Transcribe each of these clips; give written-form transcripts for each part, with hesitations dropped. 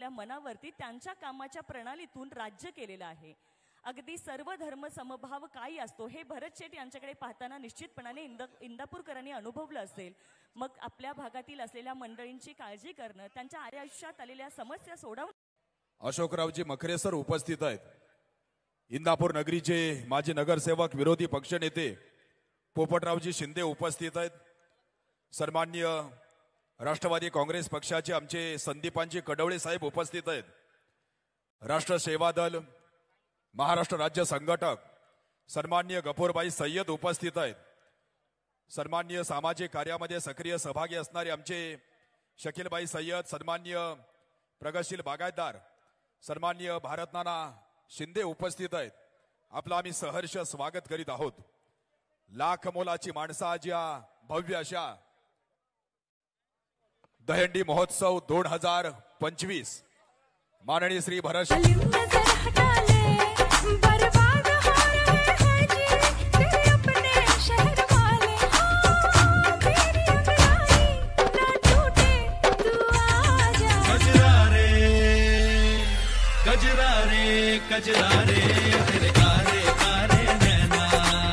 आपल्या मनावरती त्यांच्या कामाच्या प्रणालीतून राज्य केलेलं आहे. अगदी सर्व धर्म समभाव काय असतो हे भरत शेठ यांच्याकडे पाहताना निश्चितपणाने इंदापूरकरांनी अनुभवलं असेल. मग आपल्या भागातील असलेल्या मंडळींची काळजी करणं, त्यांच्या आयुष्यात आलेल्या समस्या सोडवणं. अशोकरावजी मखरे सर उपस्थित आहेत. इंदापूर नगरीचे माजी नगरसेवक विरोधी पक्षनेते पोपटरावजी शिंदे उपस्थित आहेत. सन्माननीय राष्ट्रवादी काँग्रेस पक्षाचे आमचे संदीपांजी कडवळे साहेब उपस्थित आहेत. राष्ट्र सेवा दल महाराष्ट्र राज्य संघटक सन्माननीय गफूरबाई सय्यद उपस्थित आहेत. सन्माननीय सामाजिक कार्यामध्ये सक्रिय सहभागी असणारे आमचे शकीलबाई सय्यद, सन्माननीय प्रगतशील बागायतदार सन्माननीय भारतनाना शिंदे उपस्थित आहेत. आपलं आम्ही सहर्ष स्वागत करीत आहोत. लाख मोलाची माणसं आज या भव्य अशा दहीहंडी महोत्सव 2025 माननीय श्री भरत बर्बाद हो रहे हैं जी तेरे अपने शहर वाले, तेरी अंगड़ाई ना टूटे तू आजा. कजरा रे तेरे कारे कारे नैना,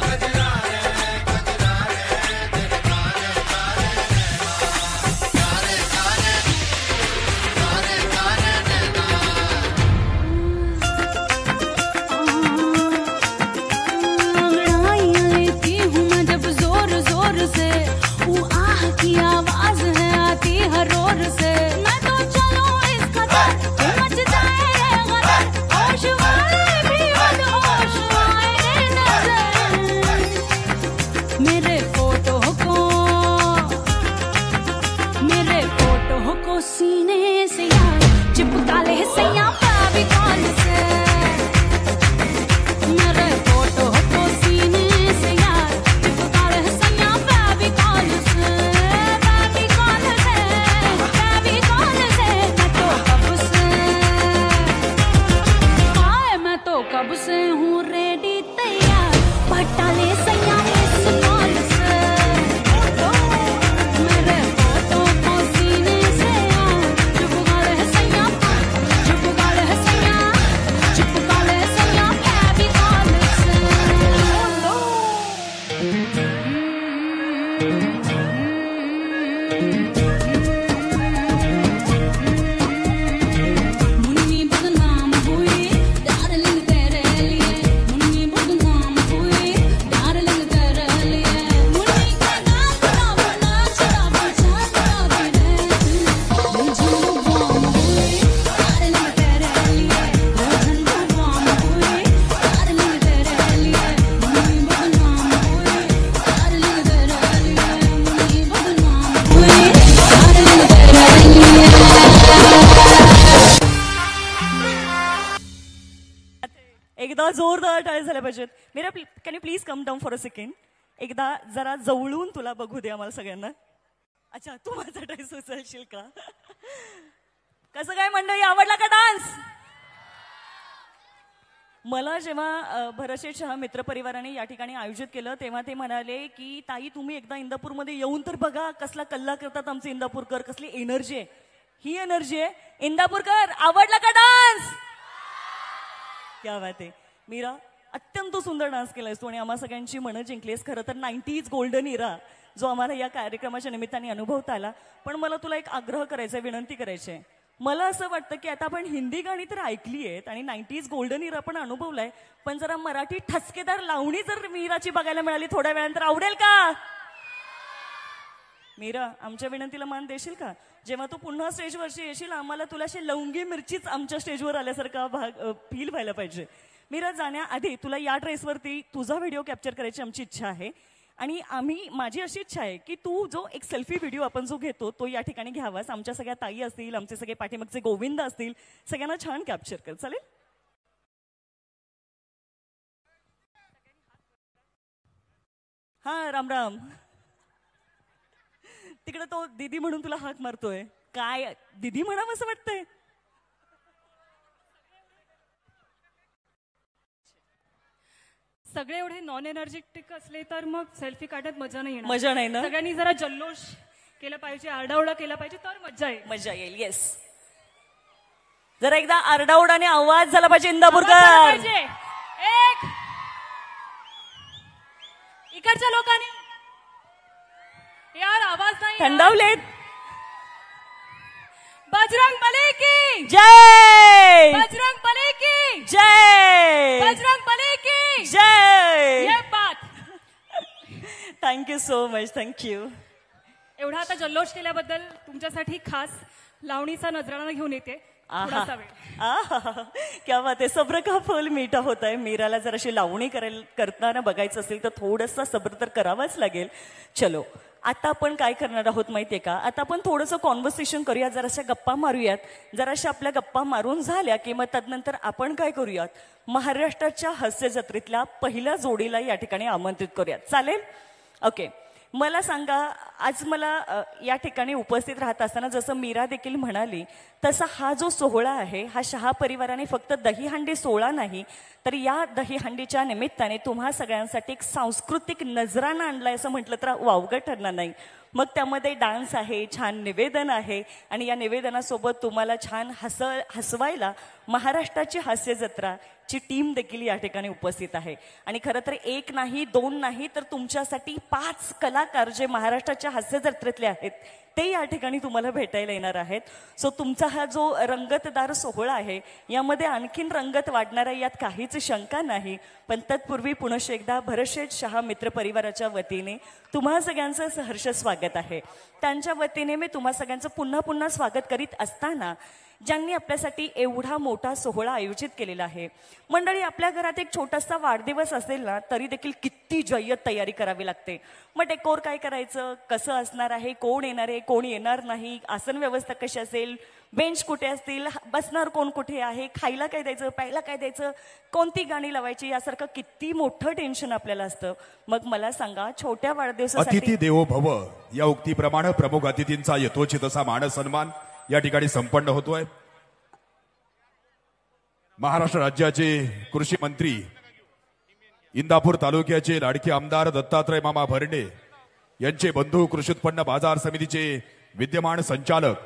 कजरा रे तेरे कारे कारे नैना, कारे कारे नैना. से वो आह की आवाज है आती हर रोर से. मैं तो चलूं इस कदर कि मच जाए रे गदर, होश वाले भी बदहोश आए नजर. मेरे फोटो को सीने से यार चिपका ले सैया फेविकॉल से. मेरे फोटो को सीने से यार चिपका ले सैया फेविकॉल से. फेविकॉल से मैं तो कब से हूँ रेडी तैयार, पटा ले सैया इस कॉल से. मेरे फोटो को सीने से यार चिपका ले सैया फेविकॉल से. मुन्नी बदनाम हुई डार्लिंग तेरे लिए, मुन्नी बदनाम हुई डार्लिंग तेरे लिए. मुन्नी का नाम शराब चाहता भी मुझे बम हुई डार्लिंग तेरे लिए, मुझे बम हुई डार्लिंग तेरे लिए. मुन्नी बदनाम हुई डार्लिंग तेरे लिए, मुन्नी बदनाम हुई डार्लिंग तेरे लिए. एकदा जोरदार टाळ्या झाल्या पाहिजेत. Meera, can you please come down for a second. एकदा जरा जवळून तुला बघू दे आम्हाला सगळ्यांना. अच्छा, तू माझा ड्रेस उचलशील का? कसं काय मंडळी, आवडला का डान्स? मला जेव्हा भरतशेठ शहा मित्रपरिवाराने या ठिकाणी आयोजित केलं तेव्हा ते म्हणाले की ताई तुम्ही एकदा इंदापूरमध्ये येऊन तर बघा, कसला कल्ला करतात आमचे इंदापूरकर, कसली एनर्जी आहे. ही एनर्जी आहे. इंदापूरकर, आवडला का डान्स? क्या बात आहे. मीरा, अत्यंत सुंदर डान्स केलायस तू आणि आम्हा सगळ्यांची मनं जिंकलीस. खरं तर 90s गोल्डन इरा जो आम्हाला या कार्यक्रमाच्या निमित्ताने अनुभवता आला. पण मला तुला एक आग्रह करायचा आहे, विनंती करायची आहे. मला असं वाटतं की आता आपण हिंदी गाणी तर ऐकली आहेत आणि 90s गोल्डन इरा पण अनुभवलाय, पण जरा मराठी ठसकेदार लावणी जर मीराची बघायला मिळाली थोड्या वेळानंतर आवडेल का? मीरा, आमच्या विनंतीला मान देशील का? जेव्हा तू पुन्हा स्टेजवरची येशील आम्हाला तुला अशी लवंगी मिरचीच आमच्या स्टेजवर आल्यासारखा फील व्हायला पाहिजे. मीरा, जाण्याआधी तुला या ड्रेसवरती तुझा व्हिडिओ कॅप्चर करायची आमची इच्छा आहे आणि माझी अशी इच्छा आहे की तू जो एक सेल्फी व्हिडिओ आपण जो घेतो तो या ठिकाणी घ्यावास. आमच्या सगळ्या ताई असतील, आमचे सगळे पाठीमागचे गोविंद असतील, सगळ्यांना छान कॅप्चर कर. चालेल? हा, राम राम. तिकडे तो दीदी म्हणून तुला हाक मारतोय. काय दीदी म्हणावं असं वाटतंय? सगळे एवढे नॉन एनर्जेटिक असले तर मग सेल्फी काढण्यात मजा नाही येणार. मजा नाही ना? सगळ्यांनी जरा जल्लोष केला पाहिजे, आरडाओरडा केला पाहिजे तर मजा येईल. मजा येईल. येस. जरा एकदा आरडाओरडाने आवाज झाला पाहिजे आवाज झाला इंदापूरकर. पाहिजे. एक इकडच्या लोकांनी यार आवाज नाही यार. थंडावलेत. बजरंग बली की जय बजरंग बली की जय बजरंग बली की जय. ये बात. Thank you so much. थँक्यू. एवढा आता जल्लोष केल्याबद्दल तुमच्यासाठी खास लावणीचा नजराणा घेऊन येते. थोडासा वेळ. आहा, क्या बात आहे. सब्र का फल मीठा होत आहे. मीराला जर अशी लावणी करताना बघायचं असेल तर थोडंसं सब्र तर करावंच लागेल. चलो आता आपण काय करणार आहोत माहितीये का, आता आपण थोडंसं कॉन्व्हर्सेशन करूया, जराशा गप्पा मारूयात. जराशा आपल्या गप्पा मारून झाल्या की मग तदनंतर आपण काय करूयात, महाराष्ट्राच्या हास्य जत्रेतल्या पहिल्या जोडीला या ठिकाणी आमंत्रित करूयात. चालेल? ओके. मला सांगा, आज मला या ठिकाणी उपस्थित राहत असताना जसं मीरा देखील म्हणाली तसा हा जो सोहळा आहे हा शहा परिवाराने फक्त दहीहंडी सोहळा नाही तर या दहीहंडीच्या निमित्ताने तुम्हा सगळ्यांसाठी एक सांस्कृतिक नजराणा आणलाय असं म्हटलं तर वावगं ठरणार नाही. मग त्यामध्ये डान्स आहे, छान निवेदन आहे आणि या निवेदनासोबत तुम्हाला छान हसवायला महाराष्ट्राची हास्य जत्राची टीम देखील या ठिकाणी उपस्थित आहे. आणि खरं तर एक नाही, दोन नाही तर तुमच्यासाठी 5 कलाकार जे महाराष्ट्राच्या हास्य जत्रेतले आहेत ते या ठिकाणी तुम्हाला भेटायला येणार आहेत. सो तुमचा हा जो रंगतदार सोहळा आहे यामध्ये आणखीन रंगत वाढणार आहे यात काहीच शंका नाही. पण तत्पूर्वी पुनश्च एकदा भरतशेठ शहा मित्र परिवाराच्या वतीने तुम्हा सगळ्यांचं सहर्ष स्वागत आहे. त्यांच्या वतीने मी तुम्हा सगळ्यांचं पुन्हा पुन्हा स्वागत करीत असताना ज्यांनी आपल्यासाठी एवढा मोठा सोहळा आयोजित केलेला आहे. मंडळी, आपल्या घरात एक छोटासा वाढदिवस असेल ना तरी देखील किती जय्यत तयारी करावी लागते. मग डेकोर काय करायचं, कसं असणार आहे, कोण येणार आहे, कोण येणार नाही, आसन व्यवस्था कशी असेल, बेंच कुठे असतील, बसणार कोण कुठे आहे, खायला काय द्यायचं, प्यायला काय द्यायचं, कोणती गाणी लावायची, यासारखं किती मोठं टेन्शन आपल्याला असतं. मग मला सांगा, छोट्या वाढदिवसासाठी अतिथी देवो भव या उक्तीप्रमाणे प्रमुख अतिथींचा यथोचित असा मान सन्मान या ठिकाणी संपन्न होतोय. महाराष्ट्र राज्याचे कृषी मंत्री, इंदापूर तालुक्याचे लाडके आमदार दत्तात्रय मामा भरणे यांचे बंधू, कृषी उत्पन्न बाजार समितीचे विद्यमान संचालक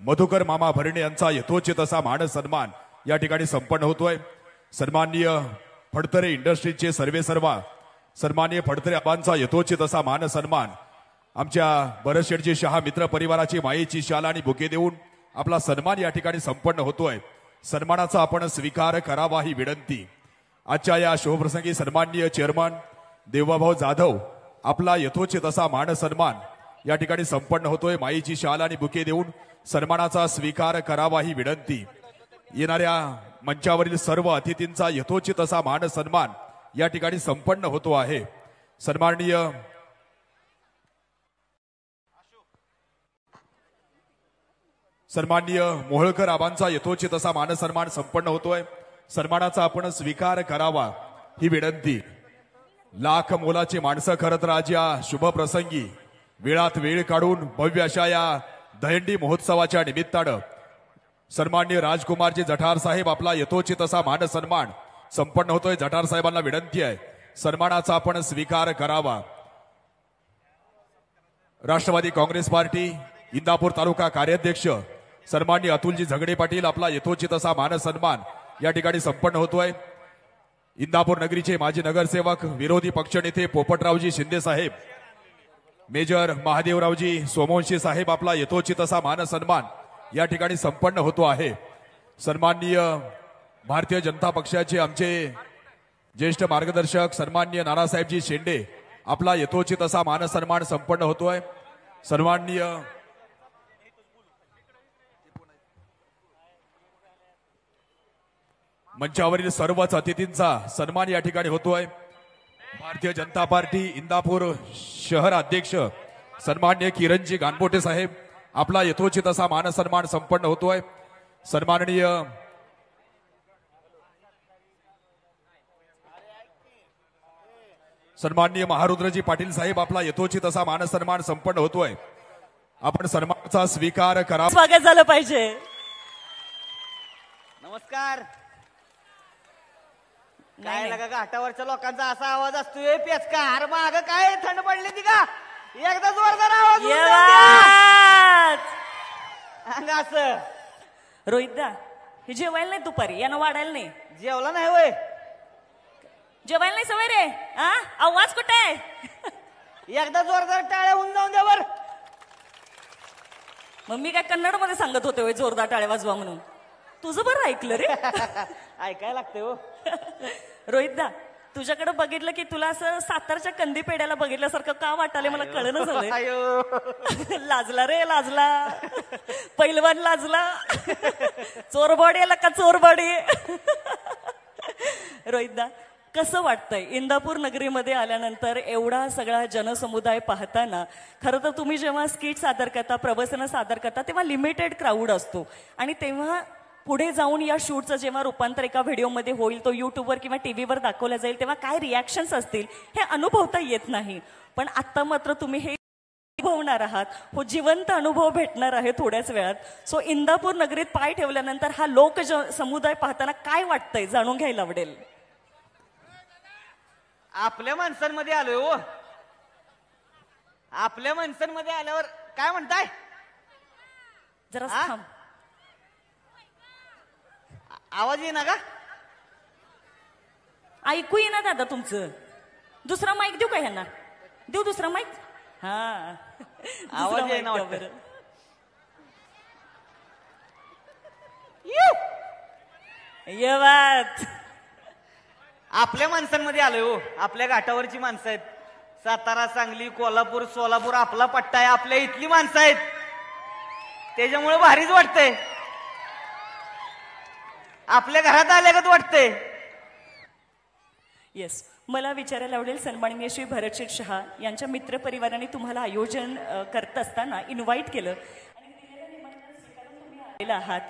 मधुकर मामा भरणे यांचा यथोचित असा मान सन्मान या ठिकाणी संपन्न होतोय. सन्माननीय फडतरे इंडस्ट्रीजचे सर्वेसर्वा सन्माननीय फडतरे आबांचा यथोचित असा मान सन्मान आमच्या भरतशेठजी शहा मित्र परिवाराची मायेची शाल आणि बुके देऊन आपला सन्मान या ठिकाणी संपन्न होतोय. सन्मानाचा आपण स्वीकार करावा ही विनंती. आजच्या या शुभप्रसंगी सन्माननीय चेअरमन देवाभाऊ जाधव आपला यथोचित असा मान सन्मान या ठिकाणी संपन्न होतोय. माईची शाल आणि बुके देऊन सन्मानाचा स्वीकार करावा ही विनंती. येणाऱ्या मंचावरील सर्व अतिथींचा यथोचित असा मान सन्मान या ठिकाणी संपन्न होतो आहे. सन्माननीय मोहोळकर आबांचा यथोचित असा मान सन्मान संपन्न होतोय. सन्मानाचा आपण स्वीकार करावा ही विनंती. लाख मोलाची माणसं खरं तर आज या शुभ प्रसंगी वेळात वेळ काढून भव्य अशा या दहीहंडी महोत्सवाच्या निमित्तानं सन्माननीय राजकुमारजी जठार साहेब आपला यथोचित असा मान सन्मान संपन्न होतोय. जठार साहेबांना विनंती आहे सन्मानाचा आपण स्वीकार करावा. राष्ट्रवादी काँग्रेस पार्टी इंदापूर तालुका कार्याध्यक्ष सन्माननीय अतुलजी झगडे पाटील आपला यथोचित असा मान सन्मान या ठिकाणी संपन्न होतोय. इंदापूर नगरीचे माजी नगरसेवक विरोधी पक्षनेते पोपटरावजी शिंदे साहेब, मेजर महादेवरावजी सोमवंशी साहेब आपला यथोचित असा मान सन्मान या ठिकाणी संपन्न होतो आहे. सन्माननीय भारतीय जनता पक्षाचे आमचे ज्येष्ठ मार्गदर्शक सन्माननीय नानासाहेबजी शेंडे आपला यथोचित असा मान सन्मान संपन्न होतोय. सन्माननीय मंचावरील सर्वच अतिथींचा सन्मान या ठिकाणी होतोय. भारतीय जनता पार्टी इंदापूर शहर अध्यक्ष सन्माननीय किरणजी गानपोटे साहेब आपला यथोचित असा मान सन्मान संपन्न होतोय. सन्माननीय महारुद्रजी पाटील साहेब आपला यथोचित असा मान सन्मान संपन्न होतोय. आपण सन्मानाचा स्वीकार करा. स्वागत झालं पाहिजे. नमस्कार. काय लगा घाटावरच्या लोकांचा असा आवाज असतोय पेचका हार माग काय थंड पडली ती का एकदा जोरदार आवाज येवाच. असं रोहितदा, हे जेवायला नाही दुपारी, यानं वाढायला नाही. जेवला नाही होय? जेवायला नाही सवय रे. हा, आवाज कुठे आहे? एकदा जोरदार टाळ्या होऊन जाऊन द्या बर. मग मी काय कन्नड मध्ये सांगत होते होय जोरदार टाळ्या वाजवा म्हणून. तुझं बरं ऐकलं रे. ऐकायला लागते हो. रोहित दा, तुझ्याकडे बघितलं की तुला असं सातारच्या कंदी पेड्याला बघितल्यासारखं का वाटाले मला कळलं झालंय. आयो. लाजला रे लाजला. पैलवान लाजला. चोरबॉडी आला का चोरबॉडी. रोहित दा, कसं वाटतंय इंदापूर नगरीमध्ये आल्यानंतर एवढा सगळा जनसमुदाय पाहताना? खरं तर तुम्ही जेव्हा स्किट सादर करता, प्रवचनं सादर करता, तेव्हा लिमिटेड क्राऊड असतो आणि तेव्हा पुढे जाऊन या शूटचं जेव्हा रूपांतर एका व्हिडिओमध्ये होईल, तो युट्यूबवर किंवा टीव्हीवर दाखवला जाईल, तेव्हा काय रिॲक्शन्स असतील हे अनुभवता येत नाही. पण आता मात्र तुम्ही हे अनुभवणार आहात. हो, जिवंत अनुभव भेटणार आहे थोड्याच वेळात. सो इंदापूर नगरीत पाय ठेवल्यानंतर हा लोक समुदाय पाहताना काय वाटतंय जाणून घ्यायला आवडेल. आपल्या माणसांमध्ये आलोय हो. आपल्या माणसांमध्ये आल्यावर काय म्हणताय? जरा हा? थांब. आवाज येईना का? ऐकू येईना दादा तुमचं. दुसरा माईक देऊ का ह्यांना? देऊ दुसरा माईक? हा, दुसरा आवाज mic येईना द्या वाटतं. बरं. ये बात. आपल्या माणसांमध्ये आलोय हो. आपल्या घाटावरची माणसं आहेत. सातारा, सांगली, कोल्हापूर, सोलापूर आपला पट्टा आहे. आपल्या इथली माणसं आहेत. त्याच्यामुळे भारीच वाटतंय. आपल्या घरात आल्यागत वाटतंय. येस, मला विचारायला आवडेल, सन्माननीय श्री भरतशेठ शहा यांच्या मित्रपरिवाराने तुम्हाला आयोजन करत असताना इन्व्हाइट केलं आणि दिलेल्या निमंत्रण स्वीकारून तुम्ही आलेला आहात.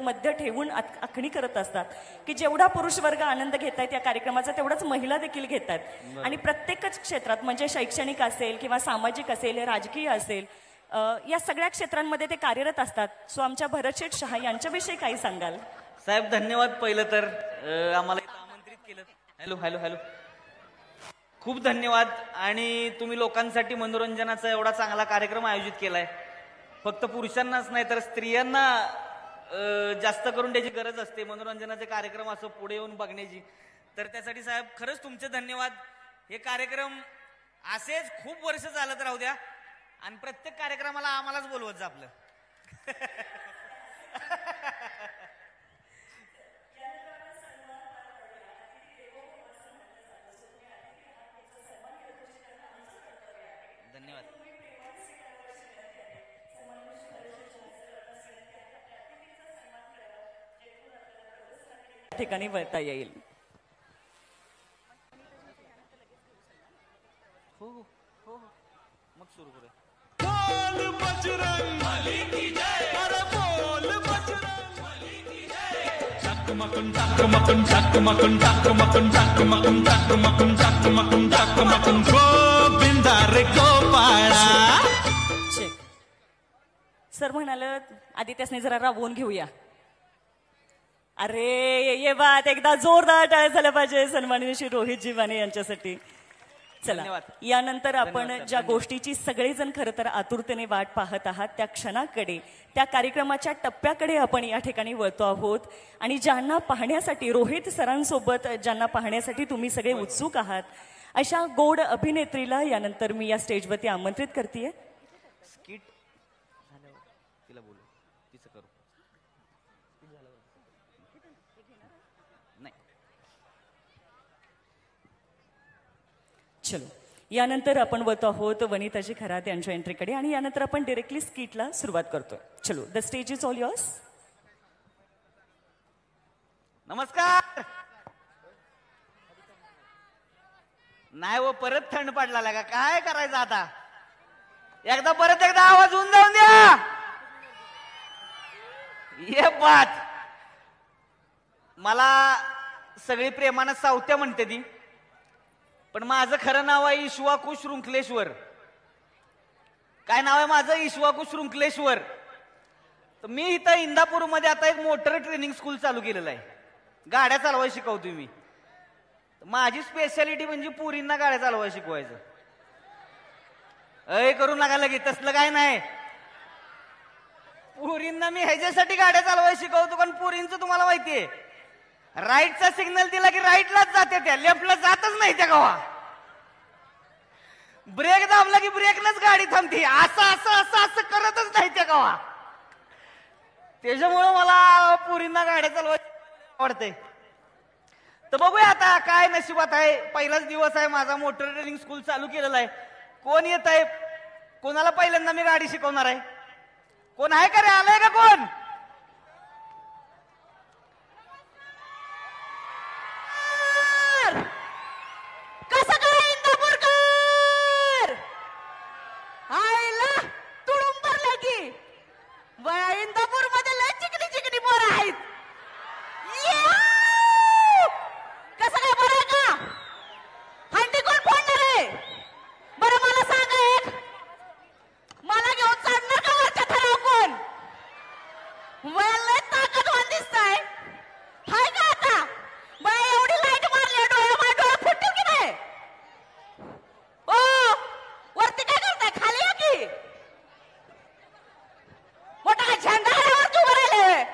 मध्य ठेवून आखणी करत असतात की जेवढा पुरुष वर्ग आनंद घेतायत या कार्यक्रमाचा, तेवढाच महिला देखील घेतात आणि प्रत्येकच क्षेत्रात, म्हणजे शैक्षणिक असेल किंवा सामाजिक असेल, राजकीय असेल, या सगळ्या क्षेत्रांमध्ये ते कार्यरत असतात. सो आमच्या भरतशेठ शहा यांच्याविषयी काही सांगाल? साहेब धन्यवाद. पहिलं तर आम्हाला इथं आमंत्रित केलं. Hello hello hello. खूप धन्यवाद. आणि तुम्ही लोकांसाठी मनोरंजनाचा एवढा चांगला कार्यक्रम आयोजित केलाय. फक्त पुरुषांनाच नाही तर स्त्रियांना जास्त करून त्याची गरज असते, मनोरंजनाचे कार्यक्रम असं पुढे येऊन बघण्याची. तर त्यासाठी साहेब खरंच तुमचे धन्यवाद. हे कार्यक्रम असेच खूप वर्ष चालत राहू द्या आणि प्रत्येक कार्यक्रमाला आम्हालाच बोलवत जा आपलं. धन्यवाद. ठिकाणी वळता येईल. हो हो हो हो. मग सुरू करूया. सर म्हणाल आधी त्यासने जरा राबवून घेऊया. अरे ये बात, एकदा जोरदार टाळ्या झाल्या पाहिजे सन्माननीय श्री रोहितजी वाणे यांच्यासाठी. चला, धन्यवाद. यानंतर आपण धन्यवाद, ज्या गोष्टीची सगळेजण खरं तर आतुरतेने वाट पाहत आहात, त्या क्षणाकडे, त्या कार्यक्रमाच्या टप्प्याकडे आपण या ठिकाणी वळतो आहोत. आणि ज्यांना पाहण्यासाठी, रोहित सरांसोबत ज्यांना पाहण्यासाठी तुम्ही सगळे उत्सुक आहात, अशा गोड अभिनेत्रीला यानंतर मी या स्टेजवरती आमंत्रित करतेय. स्किट झाल्यावर तिला बोलू, तिचं करू. नाही, चलो, यानंतर आपण वळतो आहोत वनिताजी खरात यांच्या एंट्रीकडे आणि यानंतर आपण डिरेक्टली स्किटला सुरुवात करतोय. चलो, the stage is all yours. नमस्कार. नाही व परत थंड पडला का? काय करायचं आता? परत एकदा आवाज होऊन जाऊन द्या. ये बात. मला सगळी प्रेमानं सावत्या म्हणते ती, पण माझं खरं नाव आहे ईश्वाकू शृंखलेश्वर. काय नाव आहे माझं? ईश्वाकू शृंखलेश्वर. तर मी इथं इंदापूरमध्ये आता एक मोटर ट्रेनिंग स्कूल चालू केलेलं आहे. गाड्या चालवायला शिकवतोय मी. माझी स्पेशालिटी म्हणजे पुरींना गाड्या चालवायला शिकवायचं. अय करू नका लगेच, तसलं काय नाही. पुरींना मी ह्याच्यासाठी गाड्या चालवायला शिकवतो, कारण पुरींचं तुम्हाला माहितीये राईटचा सिग्नल दिला की राईटलाच जाते, त्या लेफ्टला जातच नाही त्या गावा. ब्रेक दाबला की ब्रेकनच गाडी थांबते, असं असं असं असं करतच नाही त्या गावा. त्याच्यामुळं मला पुरींना गाड्या चालवायला आवडते. तर बघूया आता काय नशिबात आहे. पहिलाच दिवस आहे माझा, मोटर ट्रेनिंग स्कूल चालू केलेला आहे. कोण येत आहे, कोणाला पहिल्यांदा मी गाडी शिकवणार आहे? कोण आहे का रे, आलंय का कोण? कसं काय इंदापूरकर? आईला तुडूंब भरलं की इंदापूर मध्ये लय चिकनी चिकनी पोरं आहेत. याव! कसं काय, बरं आहे का? हंडी कोण फोडणार आहे? बरं मला सांगा एक, मला घेऊन चढणार का वरच्या थरावर कोण? लय ताकदवान दिसताय. हाय का आता? बाय एवढी लाईट मारली डोळ्या, माझ्या डोळ्या फुटतील की नाही? ओ वरती काय करताय? खाली या की. मोठा काय झेंडा आल्यावरती उभं राहिले?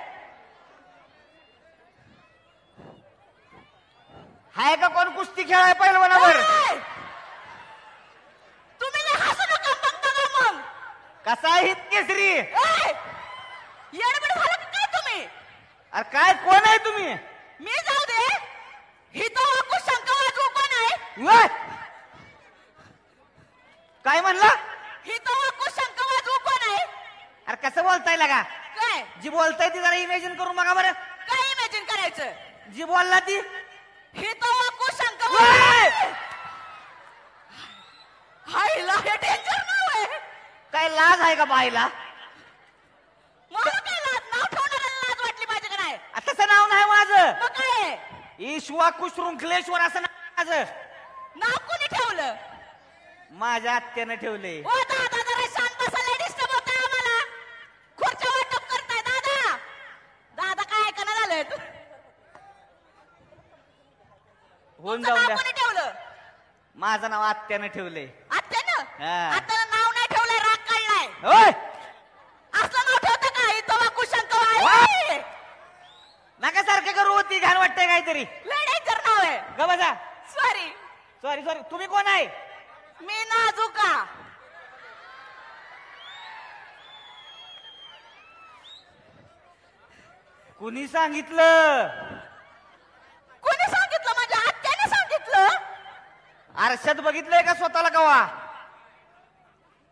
आहे का कोण कुस्ती खेळाय पहिलवानावर? ओय! तुम्ही लय हसू नका, बघता का मग? कसा आहे हित केसरी? ओय! येडबीड झालं की काय तुम्ही? अरे काय कोण आहे तुम्ही? मी जाऊ दे, ही तो वाकू शंका वाजवू कोण आहे? वय! काय म्हणला? ही तो वाकू शंका वाजवू कोण आहे? अरे कसं बोलताय लगा? काय जी बोलताय ती जरा इमॅजिन करून बघा बरं. काय इमॅजिन करायचं? जी बोलला ती ही तो वाकू शंका वय! हायला हे डेंजर नाव आहे. काय लाज आहे का बाईला? मला काय लाज, नाव ठेवणाऱ्याला लाज वाटली पाहिजे का नाही? तसं नाव नाही माझं. मग काय आहे? ईश्वा कुशृंखलेश्वर असं नाव माझं. नाव कोणी ठेवलं? माझ्या आत्यानं ठेवले. ओ दादा जरा शांत बसा, लय डिस्टर्ब होतंय आम्हाला. खुर्च्या वाटप करताय दादा. दादा काय ऐकणं झालं? होऊन तुमचं जाऊ नाव द्या. कोणी ठेवलं? माझं नाव आत्यानं ठेवले. आत्यानं? हा. आत्यानं नाव नाही ठेवलंय, राग काढलाय. होय असलं नाव ठेवतं का? इथं वाकू शंका आहे. नका सारखं करू, होती घाण वाटतंय काहीतरी. लय डेंजर नाव आहे. ग बसा. सॉरी. Sorry sorry. तुम्ही कोण आहे? मी नाजुका. कुणी सांगितलं? कोणी सांगितलं? माझ्या आत्याने सांगितलं. आरशात बघितलंय का स्वतःला कवा?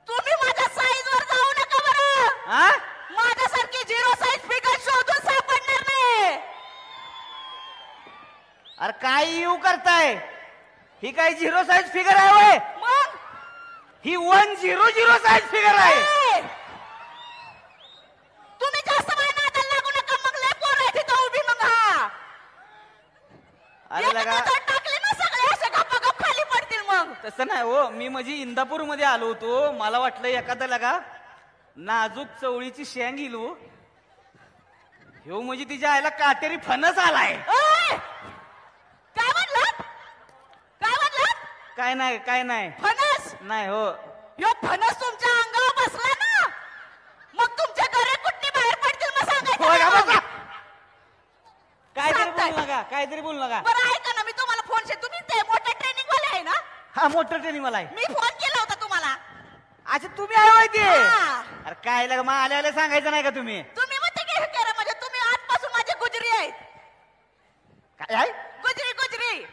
तुम्ही माझ्या साईज वर जाऊ नका बरं. हा? माझ्यासारखी झिरो साईज फिगर शोधून सापडणार नाही. अरे काय येऊ करताय? ही काय झिरो साईज फिगर आहे होय? मग ही 100 साईज फिगर आहे. ए! तुम्ही जास्त माझ्या नादाला लागू नका, मग लय पोरं आहेत इथं उभी. मग हा अरे लगा नजर टाकली ना सगळे असे गप्पा खाली पडतील. मग तसं नाही हो, मी म्हणजे इंदापूर मध्ये आलो होतो, मला वाटलं एखादा लगा नाजूक चवळीची शेंग इलू ह्यो म्हणजे तिच्या आईला काटेरी फणस आलाय. ए! काय म्हणलात? काय म्हणलात? काय नाही काय नाही फणस? नाही हो. ह्यो फणस तुमच्या अंगावर बसला ना, मग तुमच्या घरे कुठली बाहेर पडतील मग होय का सांगायचं. बसा? काहीतरी सांगताय. बोलू नका, काहीतरी बोलू नका. बरं ऐका ना, मी तुम्हाला फोन तुम्ही ते मोठे ट्रेनिंग वाले आहे ना? हा मोटर ट्रेनिंग मला आहे. मी फोन केला होता तुम्हाला. अच्छा तुम्ही आहे होय ते? हा. अरे काय लगा मग आल्या सांगायचं नाही का तुम्ही? तुम्ही म्हणते की हे करा, म्हणजे तुम्ही आजपासून माझे गुजरी आहेत. काय आहे गुजरी गुजरी.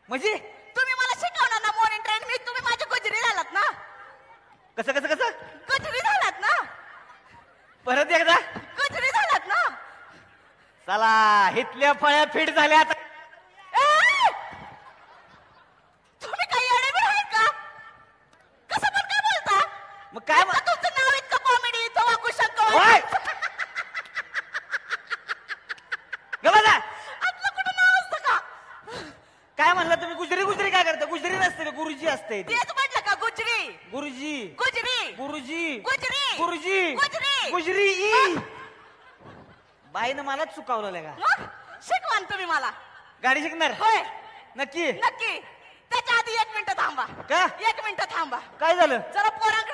म्हणजे? तुम्ही मला शिकवणार ना मॉर्निंग ट्रेन, मी तुम्ही माझे गुजरी झालात ना. कसं कसं कसं? गुजरी झालात ना. परत एकदा? गुजरी झालात ना. चला हितल्या फळ्या फिट झाल्या आता. ए! तुम्ही काही अडेबीड आहेत का? कसं पण काय बोलता? मग काय आता तुमचं नाव इतकं कॉमेडी, तो वाकू शकतो. होय. ग बसा. आपलं कुठं नाव असतं का? काय म्हणलं तुम्ही? गुजरी गुजरी काय करता? गुजरी नसते का, गुरुजी असते ते. तेच म्हटलं का गुजरी गुरुजी गुजरी गुरुजी गुजरी गुरुजी गुजरी. गुजरी ई. बाईनं मलाच चुकावलं का? मग शिकवा ना तुम्ही मला. गाडी शिकणार? होय नक्की? नक्की. त्याच्या आधी 1 मिनिट थांबा. का? 1 मिनिट थांबा. काय झालं? जरा पोरांकडे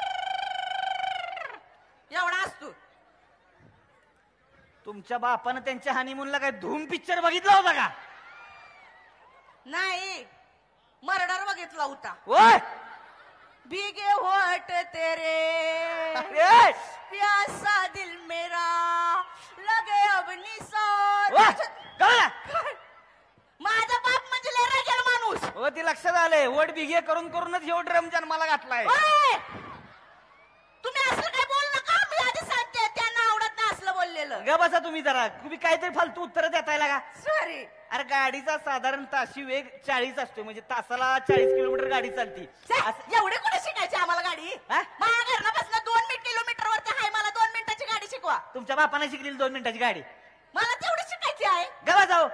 तुमच्या बापानं त्यांच्या हनीमूनला काय धूम पिक्चर बघितला होता का? नाही, मर्डर बघितला होता. होय. भीगे होठ तेरे ए! प्यासा दिल मेरा लगे अब निसार. वा! कळलं? माझा बाप म्हणजे लय रागेल माणूस. हो ती लक्षात आलंय. वड बिघे करून करूनच ह्यो ड्रम जन्माला घातलाय. ओय! तुम्ही असलं काय बोल नका. मी आधी सांगते, त्यांना आवडत नाही असलं बोललेलं. ग बसा तुम्ही जरा. तुम्ही काहीतरी फालतू उत्तर देतायला का? सॉरी. अरे गाडीचा साधारण ताशी वेग 40 असतो, म्हणजे तासाला 40 किलोमीटर गाडी चालती. असं- एवढे कुठे शिकायची आम्हाला गाडी? हा? माझ्या घरनापासून 2 किलोमीटर वरती आहे. मला 2 मिनिटाची गाडी शिकवा. तुमच्या बापाने शिकलेली 2 मिनिटाची गाडी. मला तेवढी शिकायची आहे. गवा जाओ.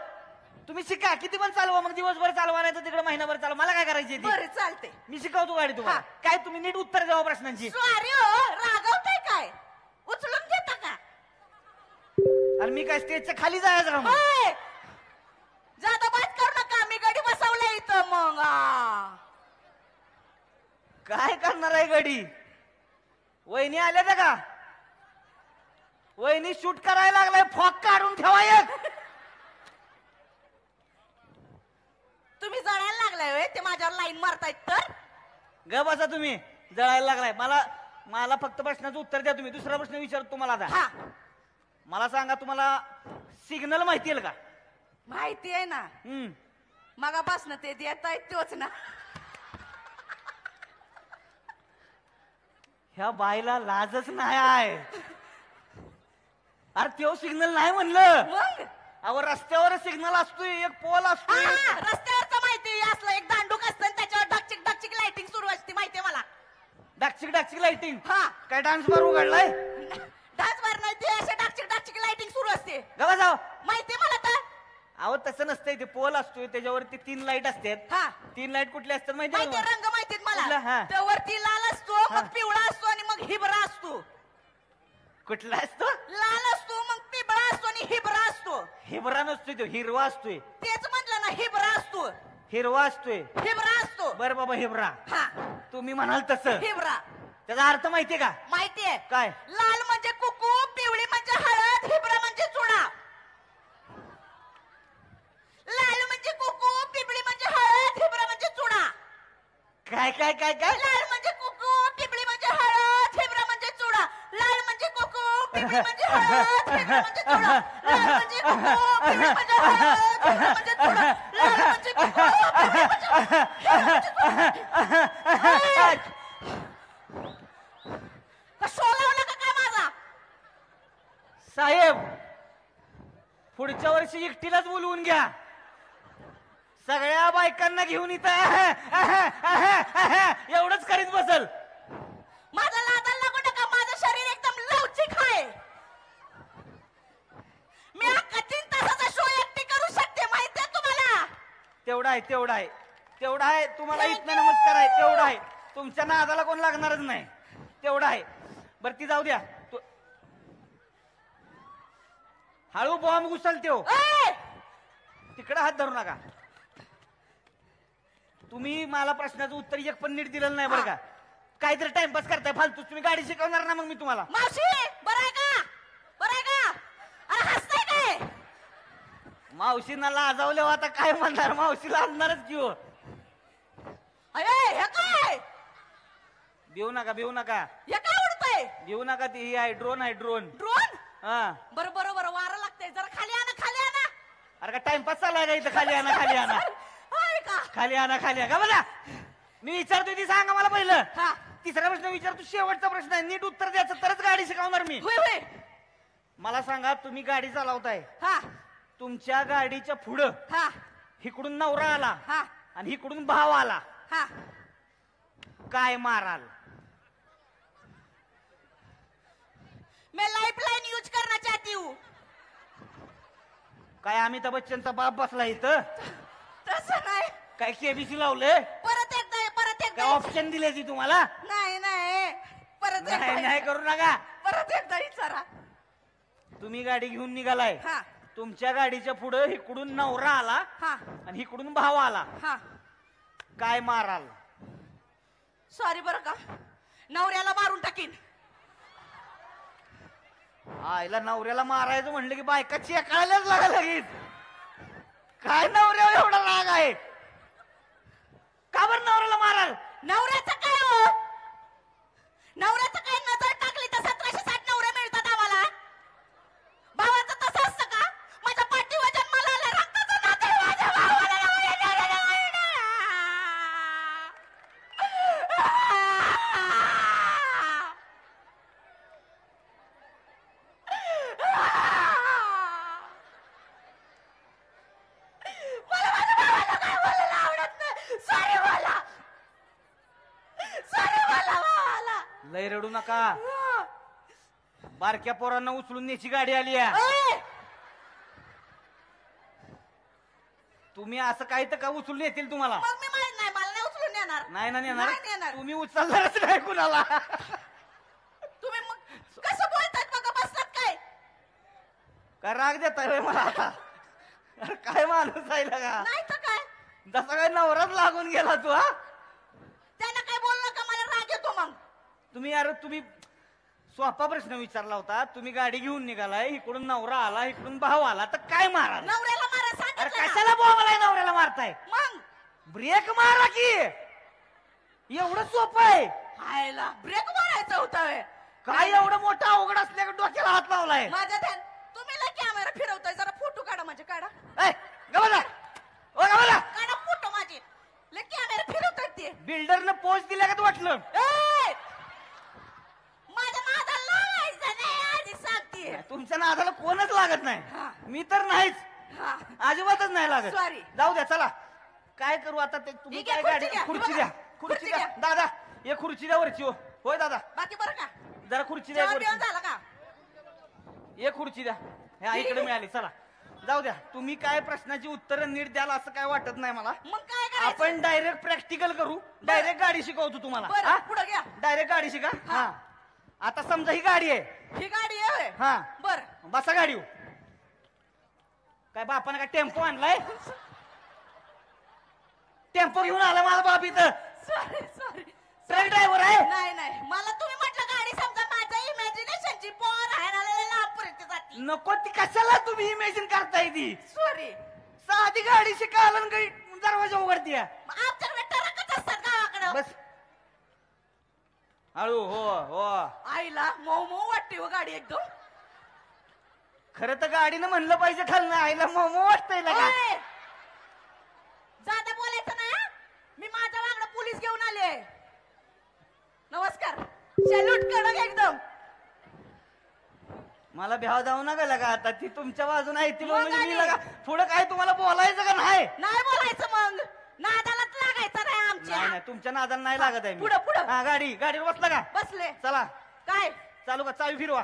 तुम्ही शिका, किती पण चालवा, मग दिवसभर चालवा नाही तर तिकडे महिनाभर चालवा. मला काय करायची ती? बरं चालते. मी शिकवतो गाडी तुम्हाला. काय तुम्ही नीट उत्तर द्यावं प्रश्नांची. सॉरी हो, रागवताय काय? उचलून घेता का? आणि मी काय स्टेजच्या खाली जायचं का मग? होय. जादा बात करू नका. मी गाडी बसवल्या इथं मग. काय करणार आहे गाडी? वहिनी आल्या त्या का? वहिनी शूट करायला लागलाय. फॉक काढून ठेवा एक. तुम्ही जळायला लागलाय होय? ते माझ्यावर लाईन मारतायत तर? ग बसा तुम्ही. जळायला लागलाय. मला फक्त प्रश्नाचं उत्तर द्या तुम्ही. दुसरा प्रश्न विचारतो तुम्हाला आता. हा, मला सांगा, तुम्हाला सिग्नल माहिती आहे का? माहिती आहे ना. मगापासून ते देत आहेत तोच ना. ह्या बाईला लाजच नाही आहे. अरे तेव्हा सिग्नल नाही म्हणलं. मग अहो रस्त्यावर सिग्नल असतोय, एक पोल असतोय. रस्त्यावरचं माहिती असलं एक दांडूक असतं आणि त्याच्यावर डकचिक डकचिक लाइटिंग सुरू असते. माहितीये मला. डाकचिक डाकचिक लाइटिंग. हा. काय डान्स बार उघडलाय? डान्स बार नाही ते, असे डकचिक डकचिक लाइटिंग सुरू असते. गवा जाओ. माहितीये मला तर. अहो तसं नसतंय. ते पोल असतोय, त्याच्यावरती 3 लाईट असतात. हा. 3 लाईट कुठले असतात माहिती माहितीये, आहे? रंग माहितीत कुठला? मला. हा. तर वरती लाल असतो, मग पिवळा असतो आणि मग हिबरा असतो. कुठला असतो? लाल असतो, मग पिवळा असतो आणि हिबरा असतो. हिबरा नसतोय, तो हिरवा असतोय. तेच म्हटलं ना, हिबरा असतो. हिरवा असतोय. हिबरा असतो. बर बाबा हिबरा. हा, तुम्ही म्हणाल तसं. हिबरा. त्याचा अर्थ माहितीये का? माहितीये. काय? लाल म्हणजे कुकू, पिवळी म्हणजे हळद, हिबरा म्हणजे चुडा. लाल म्हणजे कुकू, पिवळी म्हणजे हळद, हिबरा म्हणजे चुडा. काय काय काय काय? लाल म्हणजे कुकू, पिवळी म्हणजे हळद, हिबरा म्हणजे चुडा. लाल म्हणजे कुकू, पिवळी म्हणजे हळद, हिबरा म्हणजे चुडा. लाल म्हणजे कुकू, पिवळी म्हणजे हळद, हिबरा म्हणजे चुडा. लाल म्हणजे कुकू, पिवळी म्हणजे हळद. का शो लावला का काय माझा? साहेब, पुढच्या वर्षी एकटीलाच बोलवून घ्या. सगळ्या बायकांना घेऊन इथं एवढंच करीत बसल. माझा लादाला लागू नका. माझं शरीर एकदम लवचिक आहे. मी अख्खा 3 तासाचा शो एकटी करू शकते. माहिती आहे तुम्हाला? तेवढा आहे, तेवढा आहे, तेवढा आहे. तुम्हाला इथनं नमस्कार आहे. तेवढा आहे. तुमच्या नादाला कोण लागणारच नाही. तेवढा आहे. बरं ती जाऊ द्या. हळू बॉम्ब घुसलते हो. ए! तिकडे हात धरू नका. तुम्ही मला प्रश्नाचं उत्तर एक पण नीट दिलेलं नाही बरं का. काहीतरी टाइमपास करताय फालतू. तुम्ही गाडी शिकवणार ना मग मी तुम्हाला. मावशी, बरं आहे का? बरं आहे का? अरे हसताय काय? मावशीना लाजावले हो. आता काय म्हणणार? मावशी लाजणारच की हो. अये, हे काय? भिवू नका, भिवू नका, हे काय उडतंय? भिवू नका. ती ही आहे, ड्रोन आहे, ड्रोन. ड्रोन? हा. बरं बरं बरं, वारं लागतंय. जरा खाली आणा, खाली आणा. अरे का टाइमपास चाललाय का इथं? खाली आणा, खाली आणा, होय का? खाली आणा, खाली आणा. का बघा, मी विचारतोय ती सांगा मला पहिलं. हा. तिसरा प्रश्न विचारतो, शेवटचा प्रश्न आहे. नीट उत्तर द्यायचं तरच गाडी शिकवणार मी. होय होय. मला सांगा, तुम्ही गाडी चालवताय. हा तुमच्या गाडीच्या पुढं हा इकडून नवरा आला हा आणि इकडून भाव आला, हा. काय माराल? मैं लाइफलाइन यूज करना चाहती हूँ. काय अमिताभ बच्चनचा बाप बसला इथं? तसं नाही. काय केबीसी लावले? परत एकदा, परत काय एकदा. ऑप्शन दिले ती तुम्हाला? नाही नाही, परत नाही एकदा. नाही करू नका. परत एकदा विचारा. तुम्ही गाडी घेऊन निघालाय. हा तुमच्या गाडीच्या पुढे इकडून नवरा आला हा आणि इकडून भाव आला, हा. काय माराल? सॉरी बरं का, नवऱ्याला मारून टाकीन. आईला नवऱ्याला मारायचं म्हणलं की बायका चेकायलाच लागा लगेच. काय नवऱ्यावर एवढा राग आहे? का बरं नवऱ्याला माराल? नवऱ्याचं काय हो? नवऱ्याचं काय नजर टाकली तर 1760 नवरे मिळतात आम्हाला. भावाचं तसं असतं का? माझ्या पाठीवर जन्माला आलं रक्ताचं नातं आहे माझ्या भावाला. मला माझ्या भावाला काय बोलायला आवडत नाही. सॉरी मला. सॉरी मला भावाला. लय रडू नका. बारक्या पोरांना उचलून न्यायची गाडी आली आहे. ओय! तुम्ही असं काही तर का उचलून येतील तुम्हाला? मग मी माहित नाही, मला नाही उचलून येणार. नाही ना नेणार. नाही नेणार. तुम्ही उचलणारच नाही कुणाला. तुम्ही मग कसं बोलतात बघा, बसलात काय? काय राग देताय मला आता? अरे काय माणूस आहे का? नाही तर काय? जसा काय नवराच लागून गेला तू. हा त्यांना काय बोललं का मला राग येतो मग. तुम्ही सोपा प्रश्न विचारला होता. तुम्ही गाडी घेऊन निघालाय, इकडून नवरा आला, इकडून भाऊ आला, तर काय मारा? नवऱ्याला मारा अरे सांगितलं ना. कशाला बोलाय नवऱ्याला मारताय? मग ब्रेक मारा की. एवढं सोपं आहे? हायला ब्रेक मारायचं होता व्हय. काय एवढं मोठं अवघड असल्या डोक्याला हात लावलाय? माझ्या ध्यान तुम्ही लय कॅमेरा फिरवताय, जरा फोटो काढा माझे. काढा गबाला ओ गबाला. काढा फोटो माझे. लय कॅमेरा फिरवतायत ते. बिल्डरनं पोच दिल्या का वाटलं? ए! माझ्या नादाला लावायचं नाही आधी सांगते. तुमच्या नादाला कोणच लागत नाही. मी तर नाहीच, हा. अजिबातच नाही लागत. Sorry. जाऊ द्या. चला काय करू आता ते? तुम्ही ठीक आहे, काय खुर्ची गाडी घ्या. खुर्ची हे द्या. बघा, खुर्ची खुर्ची द्या घ्या. दादा. हे खुर्ची द्या वरची. हो होय दादा, बाकी बरं का? जरा खुर्ची द्या. जेवण बिवण झालं का? एक खुर्ची द्या. ह्या इकडे मिळाली. चला जाऊ द्या. तुम्ही काय प्रश्नाची उत्तर नीट द्याल असं काय वाटत नाही मला. मग काय करायचं? आपण डायरेक्ट प्रॅक्टिकल करू. डायरेक्ट गाडी शिकवतो तुम्हाला. बरं पुढे घ्या. डायरेक्ट गाडी शिका. हा आता समजा ही गाडी आहे. ही गाडी आहे व्हय? हा बर. बसा गाडी. काय बापानं काय टेम्पो आणलाय? टेम्पो घेऊन आला माझा बाप इथं. सॉरी ट्रक ड्रायव्हर आहे. नाही नाही, मला तुम्ही म्हटलं गाडी समजा माझ्या इमॅजिनेशनची पोर आहे ना लांबपर्यंत. नको ती कशाला तुम्ही इमॅजिन करताय ती? सॉरी. साधी गाडी शिकायला आणि काही दरवाजा उघडती. आमच्याकडे ट्रकच असतात गावाकडं. बस हळू. हो हो. आईला मऊ मऊ वाटते हो गाडी एकदम. खरं तर गाडीनं म्हणलं पाहिजे खालनं आईला मोमो वाटतंय लगा. ओय! जादा बोलायचं नाही हं? मी माझ्या वागडं पोलीस घेऊन आले. नमस्कार. सॅल्यूट कडक एकदम. मला भ्याव जाऊ नका लगा. आता ती तुमच्या बाजून आहे ती मग म्हणजे मी आणि? लगा पुढं काय तुम्हाला बोलायचं का नाही? नाही बोलायचं मग. नादालाच लागायचं नाही नाही आमच्या. नाही तुमच्या नादाला नाही लागत आहे मी. पुढं, पुढं. हा गाडीवर बसला का? बसले. चला काय चालू का? चावी फिरवा.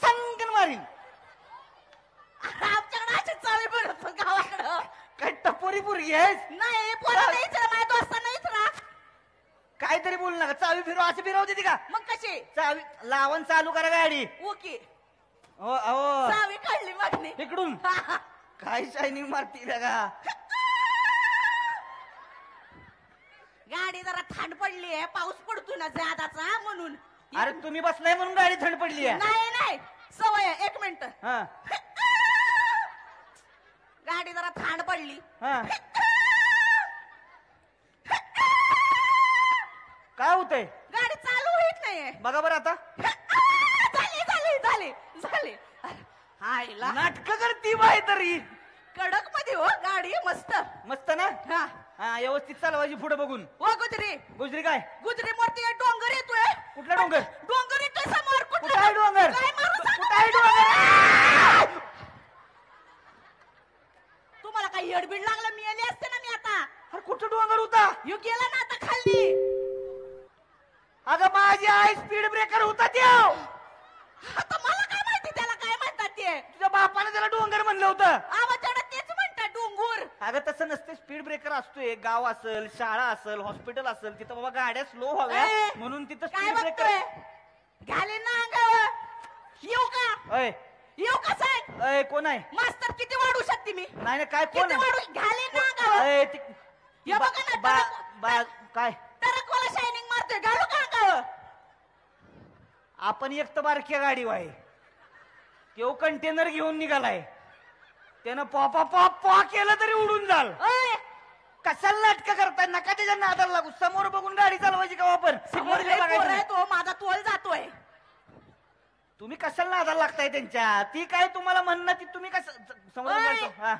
संगन मारी. आमच्याकडे अशी चावी बनवतो गावाकडं. काय टपोरी पुरगी आहेस? नाही पोरा नाहीच माझ्या दोस्तांना विचारा. काहीतरी बोलू नका. चावी फिरवा. असं फिरवते ती का? मग कशी? चावी लावून चालू करा गाडी. ओके. हो हो. चावी काढली मागणी. इकडून काय शायनिंग मारती का? गाडी जरा थंड पडली आहे, पाऊस पडतोय ना ज्यादाचा म्हणून. अरे तुम्ही बसलाय म्हणून गाडी थंड पडली आहे. नाही नाही सवय आहे. 1 मिनिट. हा गाडी जरा थंड पडली. हा. काय होतंय? गाडी चालू होत नाहीये. बघा बरं आता. झाली. हायला नाटक करती बाय तरी. कडक मध्ये हो गाडी मस्त. मस्त ना? हा हा व्यवस्थित चालवायची पुढे बघून. हो गुजरी. गुजरी काय? गुजरी मूर्ती डोंगर येतोय. कुठला डोंगर? डोंगर येतोय समोर. कुठं आहे डोंगर? काय मारू सांगा? कुठं आहे डोंगर? तुम्हाला काही येडबीड लागलं मिळाली असते ना मी आता. अरे कुठं डोंगर होता? यू गेला ना आता खाल्ली. अगं माझी आई स्पीड ब्रेकर होता त्यो. आता मला काय माहिती त्याला काय म्हणतात ते. तुझ्या बापाने त्याला डोंगर म्हणलं होतं. आवाजाला तेच म्हणतात डोंगर. अगं तसं नसते. स्पीड ब्रेकर असतोय. गाव असेल, शाळा असेल, हॉस्पिटल असेल, तिथं बाबा गाड्या स्लो व्हाव्या ए, म्हणून तिथं काय स्पीड बघतोय? ब्रेकर. घाले ना अंगावर. येऊ का? अय येऊ का साहेब? अय कोण आहे? मास्तर किती वाढू शकते मी? नाही नाही काय कोण किती वाढू? घाले ना अंगावर. अय ती हे बघा ना, काय टरकवाला शायनिंग मारतोय. घालू का अंगावर? आपण एक तर बारक्या गाडी आहे तो कंटेनर घेऊन निघालाय त्यानं पॉपा पॉप पॉ केलं तरी उडून जाल ओय, कशाला नाटक करताय नका त्याच्या नादाला लागू समोर बघून गाडी चालवायची का वापर समोर लय पोरं आहे तो माझा तोल जातोय. तुम्ही कशाला नादाला लागताय त्यांच्या ती काय तुम्हाला म्हणणं ती तुम्ही कसं समोर ओय. बोलतो. हा.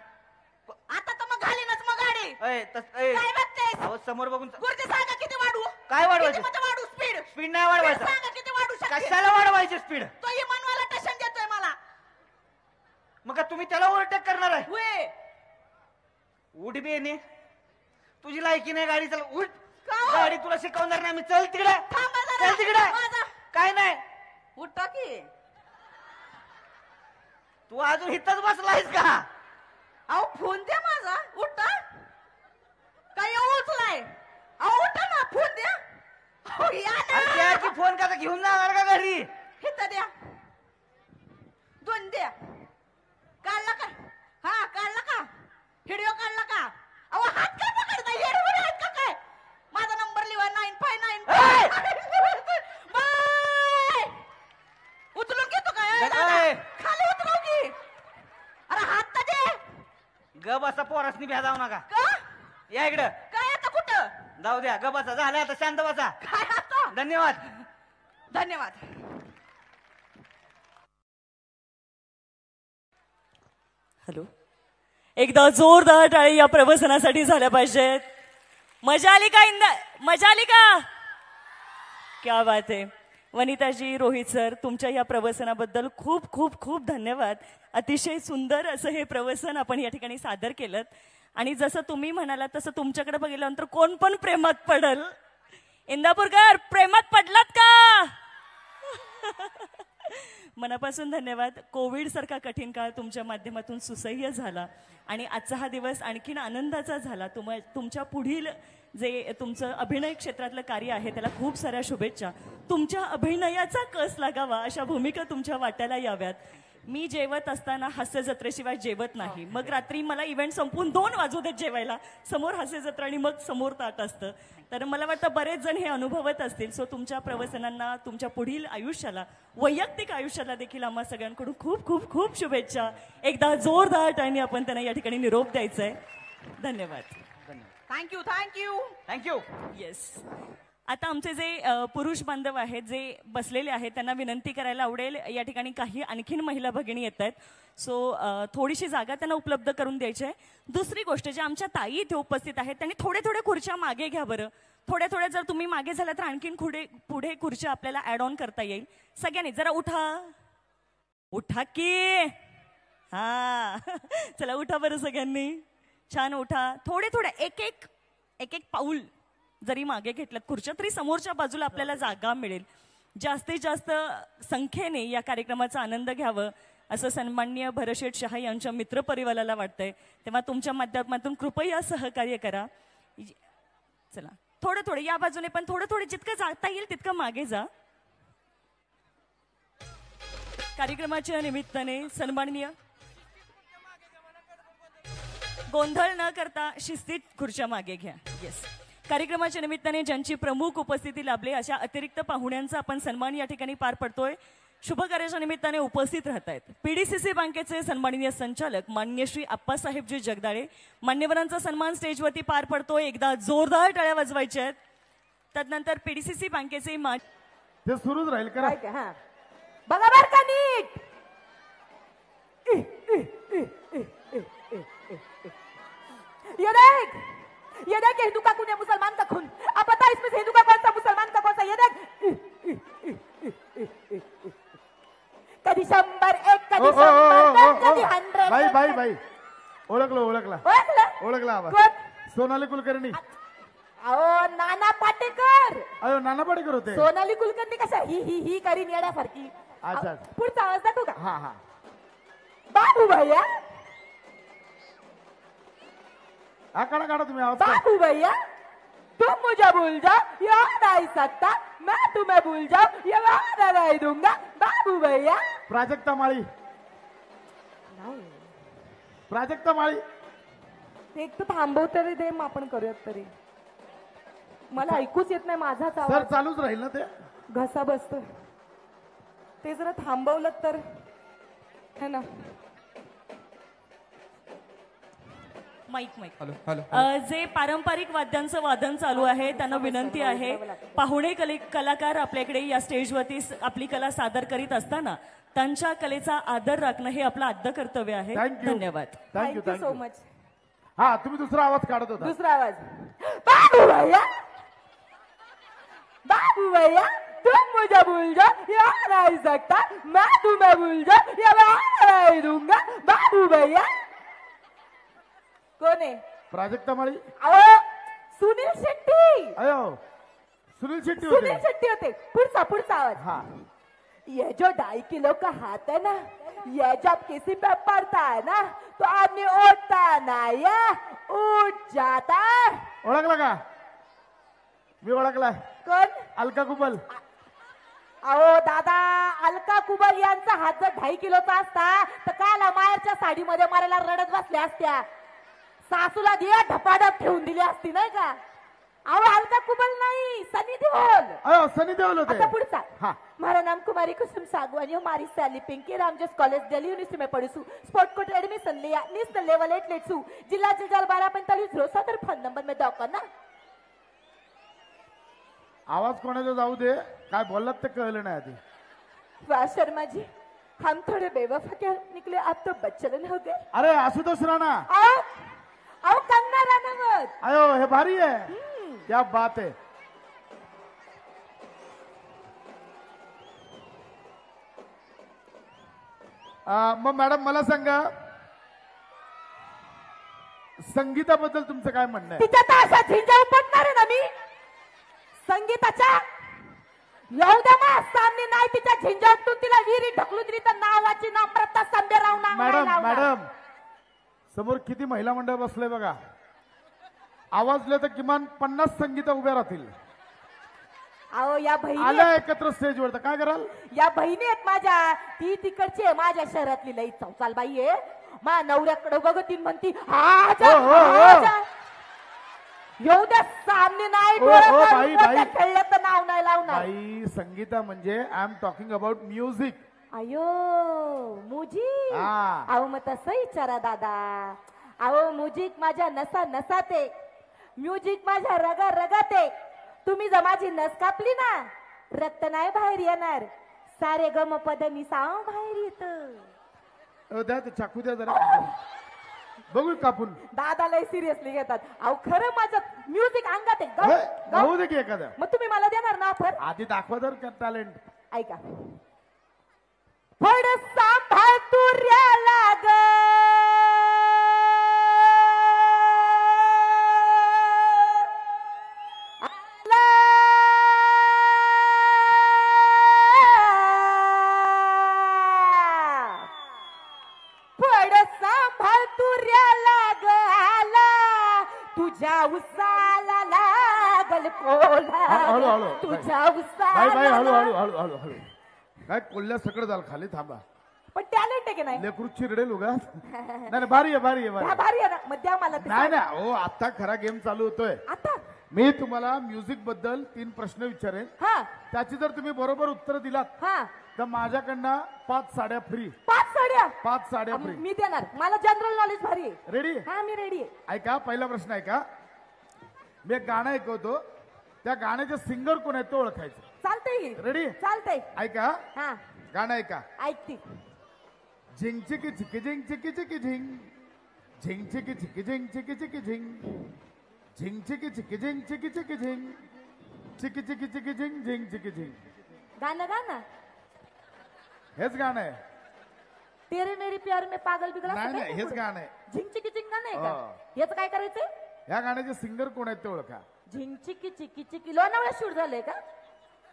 आता तर मग घालीनच मग गाडी. काय बघतेस? अहो समोर बघून गुरुजी सांगा किती वाढू? काय वाढवायचं? किती मध्ये वाढू स्पीड? स्पीड नाही वाढवायचं सांगा किती वाढू शकते? कशाला वाढवायची स्पीड तो इमानवाला टशन देतोय मला. मग का तुम्ही त्याला ओव्हरटेक करणार आहे होय. उठ बेने तुझी लायकी नाही गाडी चालव उठ का हो? गाडी तुला शिकवणार नाही मी चल तिकडे थांबा जरा. चल तिकडे माझा. काय नाही उठा की. तू अजून इथंच बसलायस का अहो फोन द्या माझा. उठा. काय उचलाय? अहो उठा ना फोन द्या. अहो या अरे ना. त्या की फोन का घेऊन जाणार का घरी इथं द्या. दोन द्या. काढला का? हा काढला का? व्हिडिओ काढला का? अहो हात काय पकडताय? हेडवर हात का काय? माझा नंबर लिहा 9595. बाय. उचलून घेतो काय? ए, दादा, ए. खाली उतरव की. अरे हात तर दे. ग बसा पोरासनी भ्या जाऊ नका का? या इकडं काय आता कुठं? जाऊ द्या ग बसा झालं आता शांत बसा काय आता? धन्यवाद धन्यवाद. हॅलो, एकदा जोरदार टाळी या प्रवचनासाठी झाल्या पाहिजेत. मजा आली का मजा आली का? क्या बात आहे. वनिताजी, रोहित सर, तुमच्या या प्रवचनाबद्दल खूप खूप खूप धन्यवाद. अतिशय सुंदर असं हे प्रवचन आपण या ठिकाणी सादर केलं आणि जसं तुम्ही म्हणालात तसं तुमच्याकडे बघितल्यानंतर कोण पण प्रेमात पडल. इंदापूरकर प्रेमात पडलात का? मनापासून धन्यवाद. कोविड सारखा कठीण काळ तुमच्या माध्यमातून सुसह्य झाला आणि आजचा हा दिवस आणखीन आनंदाचा झाला. तुमच्या पुढील जे तुमचं अभिनय क्षेत्रातलं कार्य आहे त्याला खूप साऱ्या शुभेच्छा. तुमच्या अभिनयाचा कस लागावा अशा भूमिका तुमच्या वाट्याला याव्यात. मी जेवत असताना हास्य जत्रेशिवाय जेवत नाही. मग रात्री मला इव्हेंट संपून 2 वाजू देत जेवायला. समोर हास्य जत्रा आणि मग समोर ताट असतं. तर मला वाटतं बरेच जण हे अनुभवत असतील. सो तुमच्या प्रवचनांना, तुमच्या पुढील आयुष्याला, वैयक्तिक आयुष्याला देखील आम्हा सगळ्यांकडून खूप खूप खूप शुभेच्छा. एकदा जोरदार टाळ्यांनी आपण त्यांना या ठिकाणी निरोप द्यायचा आहे. धन्यवाद. Thank you thank you. थँक्यू. येस. आता आमचे जे पुरुष बांधव आहेत जे बसलेले आहेत त्यांना विनंती करायला आवडेल. या ठिकाणी काही आणखीन महिला भगिनी येत आहेत. सो थोडीशी जागा त्यांना उपलब्ध करून द्यायची आहे. दुसरी गोष्ट, जे आमच्या ताई इथे उपस्थित आहेत त्यांनी थोडे खुर्च्या मागे घ्या बरं. थोड्या जर तुम्ही मागे झाला तर आणखीन पुढे खुर्च्या आपल्याला ऍड ऑन करता येईल. सगळ्यांनी जरा उठा की. हा चला उठा बरं सगळ्यांनी. छान उठा. थोडे एक पाऊल जरी मागे घेतलं खुर्च्या तरी समोरच्या बाजूला आपल्याला जागा मिळेल. जास्तीत जास्त संख्येने या कार्यक्रमाचा आनंद घ्यावं असं सन्माननीय भरतशेठ शहा यांच्या मित्रपरिवाराला वाटतंय. तेव्हा तुमच्या माध्यमातून कृपया सहकार्य करा. चला थोडं या बाजूने पण थोडं जितकं जाता येईल तितकं मागे जा. कार्यक्रमाच्या निमित्ताने सन्माननीय गोंधळ न करता शिस्तीत खुर्च्या मागे घ्या. येस. कार्यक्रमाच्या निमित्ताने ज्यांची प्रमुख उपस्थिती लाभली अशा अतिरिक्त पाहुण्यांचा आपण सन्मान या ठिकाणी पार पडतोय. शुभ कार्याच्या निमित्ताने उपस्थित राहत आहेत पीडीसीसी बँकेचे सन्माननीय संचालक माननीय श्री आप्पासाहेबजी जगदाळे. मान्यवरांचा सन्मान स्टेजवरती पार पडतोय. एकदा जोरदार टाळ्या वाजवायच्या आहेत. त्यानंतर पीडीसीसी बँकेचे ते सुरूच राहील करा. हा बघा बर का नीट. ये देख हिंदू का खून है मुसलमान का खून. अब बता इसमें से हिंदू का कौन सा मुसलमान का कौन सा. ये देख कधी 100 कधी 100 कधी 100. बाई ओळखला ओळखलं आवाज. कोण? सोनाली कुलकर्णी. अहो नाना पाटेकर. अयो नाना पाटेकर होते. सोनाली कुलकर्णी कशा ही करीन येण्यासारखी. अच्छा. पुढचा आवाज दाखवू का? हा बाबू भैया. काढा तुम्ही आवाज. बाबू भैया तुम मुझे भूल जाओ या नहीं सकता. मैं तुम्हें भूल जाऊं ये वादा नहीं दूंगा. बाबू भैया. प्राजक्ता माळी. एक तर थांबव तरी दे मग आपण करूयात तरी. मला ऐकूच येत नाही माझाच सर आवाज. चालूच राहील ना ते. घसा बसतोय. ते जरा थांबवलं तर है ना. माईक माईक हॅलो हॅलो जे पारंपरिक वाद्यांचं वादन चालू आहे त्यांना विनंती आहे पाहुणे कलाकार आपल्याकडे या स्टेजवरती आपली कला सादर करीत असताना त्यांच्या कलेचा आदर राखणं हे आपलं आद्य कर्तव्य आहे. थँक्यू धन्यवाद. Thank you thank you so thank you. Much. हा तुम्ही दुसरा आवाज काढत होता. दुसरा आवाज. बाबू भैया, बाबू भैया, तुम मुझे भूल जाओ या नहीं सकता, मैं तुम्हें भूल जाऊं या मैं नहीं दूंगा. बाबू भैया. कोण आहे? प्राजक्ता माळी. अहो सुनील शेट्टी. अयो सुनील शेट्टी सुनील होते. शेट्टी होते. पुढचा आवाज. हा ये जो 2.5 किलो का हाथ है ना, ये जब किसी पे पड़ता है ना तो आदमी उठता नहीं है, उठ जाता है. ओळखला का? मी ओळखलाय. कोण? अलका कुबल. अहो दादा, अलका कुबल यांचा हात जर 2.5 किलोचा असता तर काला मायरच्या साडीमध्ये मारायला रडत बसल्या असत्या. सासूला दिया ढपाढप ठेवून दिली असती नाही का. अहो अलका कुबल नहीं, सनी देओल. अयो सनी देओल होते. आता पुढचा. हाँ. मारा नाम कुमारी कुसुम सागवानी, हमारी सैली पिंकी, रामजस कॉलेज दिल्ली यूनिवर्सिटी में पढ़ी सू. स्पोर्ट कोट एडमिशन लिया, नेशनल लेवल एथलीट सू. जिला जल 1245 फोन नंबर में दौकर ना. आवाज कोणाचा जाऊ दे, काय बोललात ते कळलं नाही आधी. वाह शर्मा जी, हम थोड़े बेवफा क्या निकले, आप तो बच्चन हो गए. अरे आशुतोष राणा. आओ आओ कंगना रनावत. अयो हे भारी आहे. क्या बात आहे. मग मॅडम मला सांगा, संगीताबद्दल तुमचं काय म्हणणं आहे? तिच्या तर अशा झिंजा उपटणार आहे ना मी संगीताच्या. येऊ द्या मा सामने नाही तिच्या झिंजा उपटून तिला विहिरी ढकलून दिली तर नावाची नम्रता संभेराव नाव नाही मॅडम लावणार. मॅडम समोर किती महिला मंडळ बसले बघा. आवाजले तर किमान 50 संगीता उभ्या राहतील. अहो या बहिणी आल्या एकत्र स्टेजवर तर काय कराल? या बहिणी आहेत माझ्या, ती तिकडची आहे माझ्या शहरातली लई चौचाल बाई आहे. मा नवऱ्याकडे बघतीन म्हणती आजा, हो, हो, हो. आजा. येऊ द्या सामने नाही हो, डोळा हो, काढून बाई, बोलता, बाई. खेळलं तर नाव नाही लावणार. बाई संगीता म्हणजे I am talking about music. अयो मुजी. हा. अहो मग तसं विचारा दादा. अहो म्युझिक माझ्या नसा नसात आहे, म्युझिक माझ्या रगा रगात आहे. तुम्ही जर माझी नस कापली ना रक्त नाही बाहेर येणार, सारे गम पद मी साव बाहेर येत. द्या ते चाकू द्या जरा बघू कापून. दादा लय सिरियसली घेतात. अहो खरं माझं म्युझिक अंगात आहे. गाऊ, होय, गाऊ. गाऊ दे की एखादा. मग तुम्ही मला देणार ना ऑफर? आधी दाखवा जर टॅलेंट. ऐका. फड सांभाळ तुर्याला ग, तुझ्या उसाला लागल कोला, हळू हळू तुझ्या बाई बाई हळू उसाला. हळू हळू हळू हळू. काय कोल्ह्या सगळं झालं खाली. थांबा, पण टॅलेंट आहे की नाही? लेकरू चिरडेल उगा. नाही नाही, भारी आहे भारी आहे भारी हा, आहे. भारी आहे ना. मग द्या मला ते नाही सांगा. नाही, हो आता खरा गेम चालू होतोय. आता मी तुम्हाला म्युझिक बद्दल 3 प्रश्न विचारेन. हा त्याची जर तुम्ही बरोबर उत्तर दिलात हा तर माझ्याकडनं 5 साड्या फ्री. 5 साड्या 5 साड्या फ्री. मी देणार. मला जनरल नॉलेज भारी आहे. रेडी? हा मी रेडी आहे. ऐका, पहिला प्रश्न ऐका. मी एक गाणं ऐकवतो, त्या गाण्याचे सिंगर कोण आहेत ते ओळखायचं. चालतंय की? रेडी? चालतंय. ऐका, हा गाणं ऐका. ऐकते. झिंग चिकी चिकी झिंग चिकी चिकी झिंग, झिंग चिकी चिकी झिंग चिकी चिकी झिंग, झिंग चिकी चिकी झिंग चिकी चिकी झिंग, चिकी चिकी चिकी झिंग झिंग चिकी झिंग. गाणं गाणं हेच गाणं आहे. तेरे मेरी प्यार में पागल बिगला. नाही नाही, हेच गाणं आहे. झिंग चिकी झिंग गाणं आहे हो. का? याचं काय करायचंय? या गाण्याचे सिंगर कोण आहेत ते ओळखा. झिंग चिकी चिकी चिकी लोणावळा शूट झालंय का?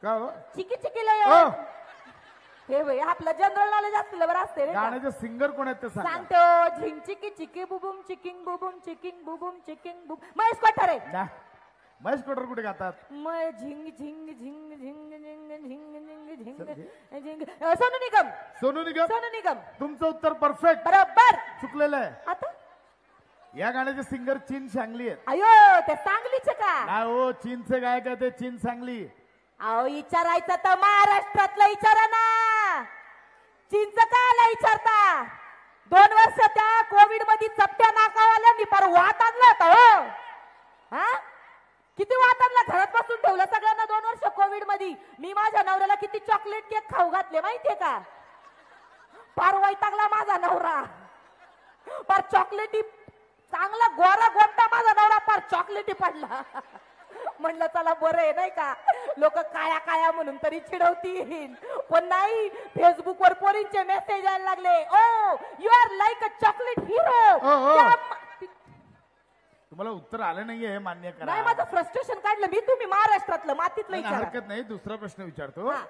का हो? चिकी चिकीला ओ, हे भाई आपलं जनरल नॉलेज असलेलं बरं असते रे का? गाण्याचे सिंगर कोण आहेत ते सांगा. सांगतो. झिंग चिकी चिकी बुबुम checking बुबुम checking बुबुम checking बुब. Mahesh Kothare. ना, महेश कोटर कुठे गातात? मग झिंग झिंग झिंग झिंग झिंग झिंग झिंग झिंग झिंग. सोनू निगम. सोनू निगम. सोनू निगम. तुमचं उत्तर परफेक्ट. बरोबर. चुकलेलं आहे. आता या गाण्याचे सिंगर चीन सांगली आहेत. अयो ते सांगलीचे का? नाही हो, चीनचे गायक आहे ते, चीन सांगली. अहो विचारायचं तर महाराष्ट्रातलं विचारा ना. चिंच काय आला विचारता 2 वर्ष त्या कोविड मध्ये चपट्या नाकावाल्यांनी पर वात आणलं होतं हो. हा किती वात आणला घरात बसून ठेवलं सगळ्यांना 2 वर्ष कोविड मध्ये. मी माझ्या नवऱ्याला किती चॉकलेट केक खाऊ घातले माहितीये का. पार वैतागला माझा नवरा. पार चॉकलेटी चांगला गोरा गोटा माझा नवरा पार चॉकलेटी पडला. म्हणलं चला बरं आहे नाही का लोक काळ्या काळ्या म्हणून तरी चिडवतील पण नाही. फेसबुकवर पोरींचे मेसेज यायला लागले oh you are like a chocolate hero. तुम्हाला उत्तर आलं नाहीये हे मान्य करा. नाही माझं फ्रस्ट्रेशन काढलं मी. तुम्ही महाराष्ट्रातलं मातीतलं नाही, विचारा. हरकत नाही. दुसरा प्रश्न विचारतो. हा.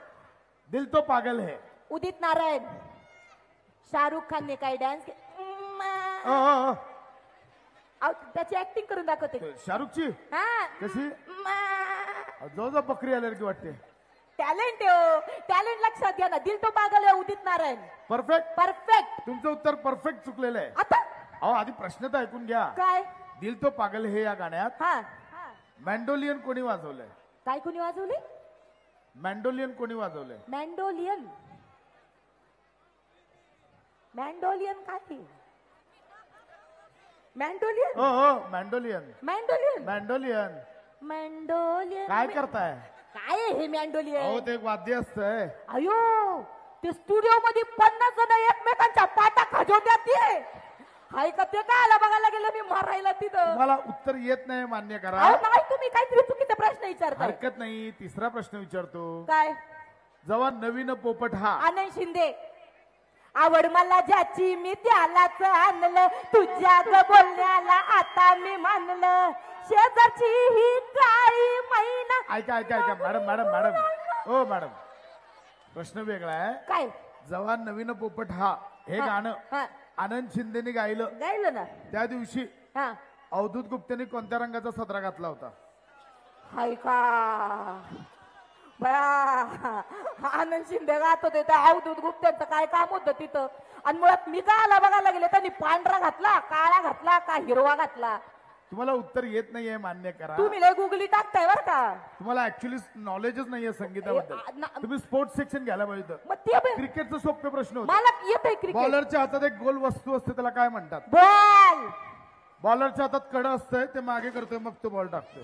दिल तो पागल है. उदित नारायण शाहरुख खानने काय डान्स त्याची ऍक्टिंग करून दाखवते. शाहरुखची हा कशी जो बकरी आल्यासारखी वाटते. टॅलेंट टॅलेंट लक्षात घ्या ना. दिल तो पागल आहे उदित नारायण. परफेक्ट. परफेक्ट. तुमचं उत्तर परफेक्ट चुकलेलं आहे. आता अहो आधी प्रश्न तर ऐकून घ्या. काय दिल तो पागल हे या गाण्यात हा मॅन्डोलियन कोणी वाजवलंय. काय कोणी वाजवले. मॅन्डोलियन कोणी वाजवलंय. मॅन्डोलियन. मॅन्डोलियन काय मॅन्डोलियन. हो हो मॅन्डोलियन. मॅन्डोलियन. मॅन्डोलियन मॅन्डोलियन काय करताय. काय आहे हे मॅन्डोलियन. अहो ते एक वाद्य असतंय. अयो ते स्टुडिओ मध्ये 50 जण एकमेकांच्या पाटा खाजवत्यात ते. हाय का ते काय आला बघायला गेलं मी मारायला तिथं. मला उत्तर येत नाही मान्य करा. अहो नाही तुम्ही काहीतरी चुकीचा प्रश्न विचारताय. हरकत नाही. तिसरा प्रश्न विचारतो. काय जेव्हा नवीन पोपट हा आनंद शिंदे. आवड मला ज्याची मी त्यालाच आणलं तुझ्या ग बोलण्याला आता मी मानलं शेजारची ही काळी मैना. ऐका ऐका ऐका मॅडम मॅडम मॅडम ओ मॅडम प्रश्न वेगळा आहे. काय जेव्हा नवीन पोपट हा हे गाणं हा आनंद शिंदेने गायलं गायलं ना. त्या दिवशी हा अवधूत गुप्तेने कोणत्या रंगाचा सदरा घातला होता. हाय का बया आनंद शिंदे गात होते त्या अवधूत गुप्त्यांचं काय काम होतं तिथं. आणि मुळात मी काय आला बघायला गेले त्यांनी पांढरा घातला काळा घातला का हिरवा घातला. तुम्हाला उत्तर येत नाहीये मान्य करा. तुम्ही लय गुगली टाकताय बर का. तुम्हाला ऍक्च्युली नॉलेजच नाहीये संगीताबद्दल. तुम्ही स्पोर्ट्स सेक्शन घ्यायला पाहिजे. मग ते क्रिकेटचं सोपे प्रश्न होते. मला येतंय क्रिकेट. बॉलरच्या हातात एक गोल वस्तू असते त्याला काय म्हणतात. बॉल. बॉलरच्या हातात कडं असतंय ते मागे करतोय मग तो बॉल टाकतोय.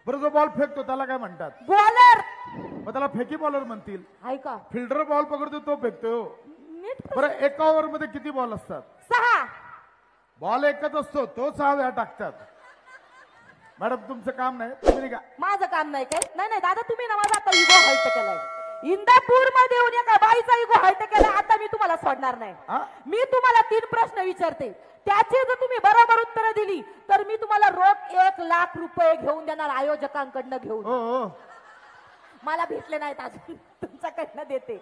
बरं जो बॉल फेकतो त्याला काय म्हणतात. बॉलर. मग त्याला फेकी बॉलर म्हणतील. हाय का फिल्डर बॉल पकडतो तो फेकतो. नीट. बरं एका ओव्हर मध्ये किती बॉल असतात. 6. बॉल एकच असतो तो 6 वेळा टाकतात. मॅडम तुमचं काम नाही तुम्ही निघा. माझं काम नाही काय. नाही नाही दादा तुम्ही ना माझा आता इगो हर्ट केलाय. इंदापूर मध्ये येऊन एका बाईचा इगो हर्ट केलाय. आता मी तुम्हाला सोडणार नाही. हा? मी तुम्हाला 3 प्रश्न विचारते त्याची जर तुम्ही बरोबर उत्तरं दिली तर मी तुम्हाला रोख 1 लाख रुपये घेऊन देणार आयोजकांकडनं घेऊन. हो हो मला भेटले नाहीत अजून तुमच्याकडनं देते.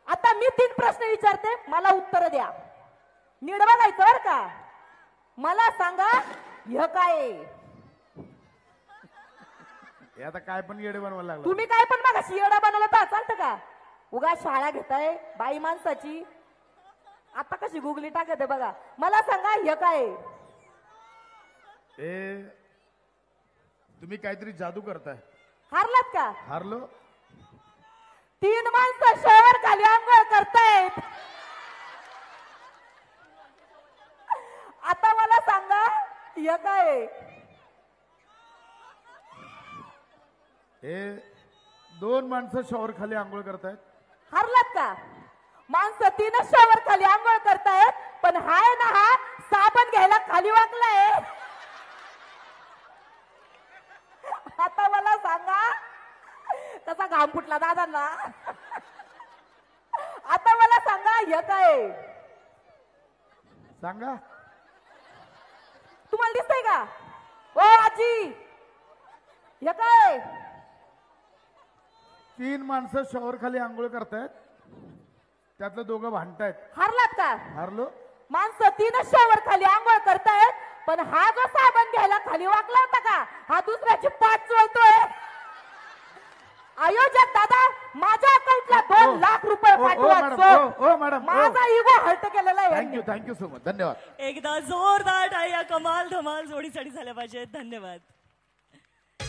आता मी 3 प्रश्न विचारते मला उत्तर द्या. नीट बघायचं बर का. मला सांगा हे काय. हे आता काय पण येडे बनवायला लागला. तुम्ही काय पण बघा शियडा बनवला तर चालतं का. उगा शाळा घेताय बाई माणसाची. आता कशी गुगली टाकते बघा. मला सांगा हे काय. हे तुम्ही काहीतरी जादू करताय. हारलात का. हारलो. 3 माणसं शहर खाली आंघोळ करतायत. आता मला सांगा हे काय. हे 2 माणसं शॉवर खाली आंघोळ करतायत. हारलात का. माणसं 3 शहर खाली आंघोळ करतायत पण हाय ना हा साबण घ्यायला खाली वाकलाय. आता मला सांगा कसा घाम फुटला दादांना. आता मला सांगा हे काय. सांगा. तुम्हाला दिसतंय का ओ आजी हे काय. 3 माणसं शॉवर खाली आंघोळ करतायत त्यातलं 2 भांडतायत. हारलात का. हारलो. माणसं 3 शॉवर खाली आंघोळ करतायत पण हा जो साबण घ्यायला खाली वाकला होता का हा दुसऱ्याची पाठ चोळतोय. आयोजक दादा माझ्या अकाउंटला 2 लाख रुपये पाठवा. मॅडम माझा इगो हर्ट केलेला आहे. Thank you so much. धन्यवाद. एकदा जोरदार टाळ्या कमाल धमाल जोडीसाठी झाल्या पाहिजेत. धन्यवाद.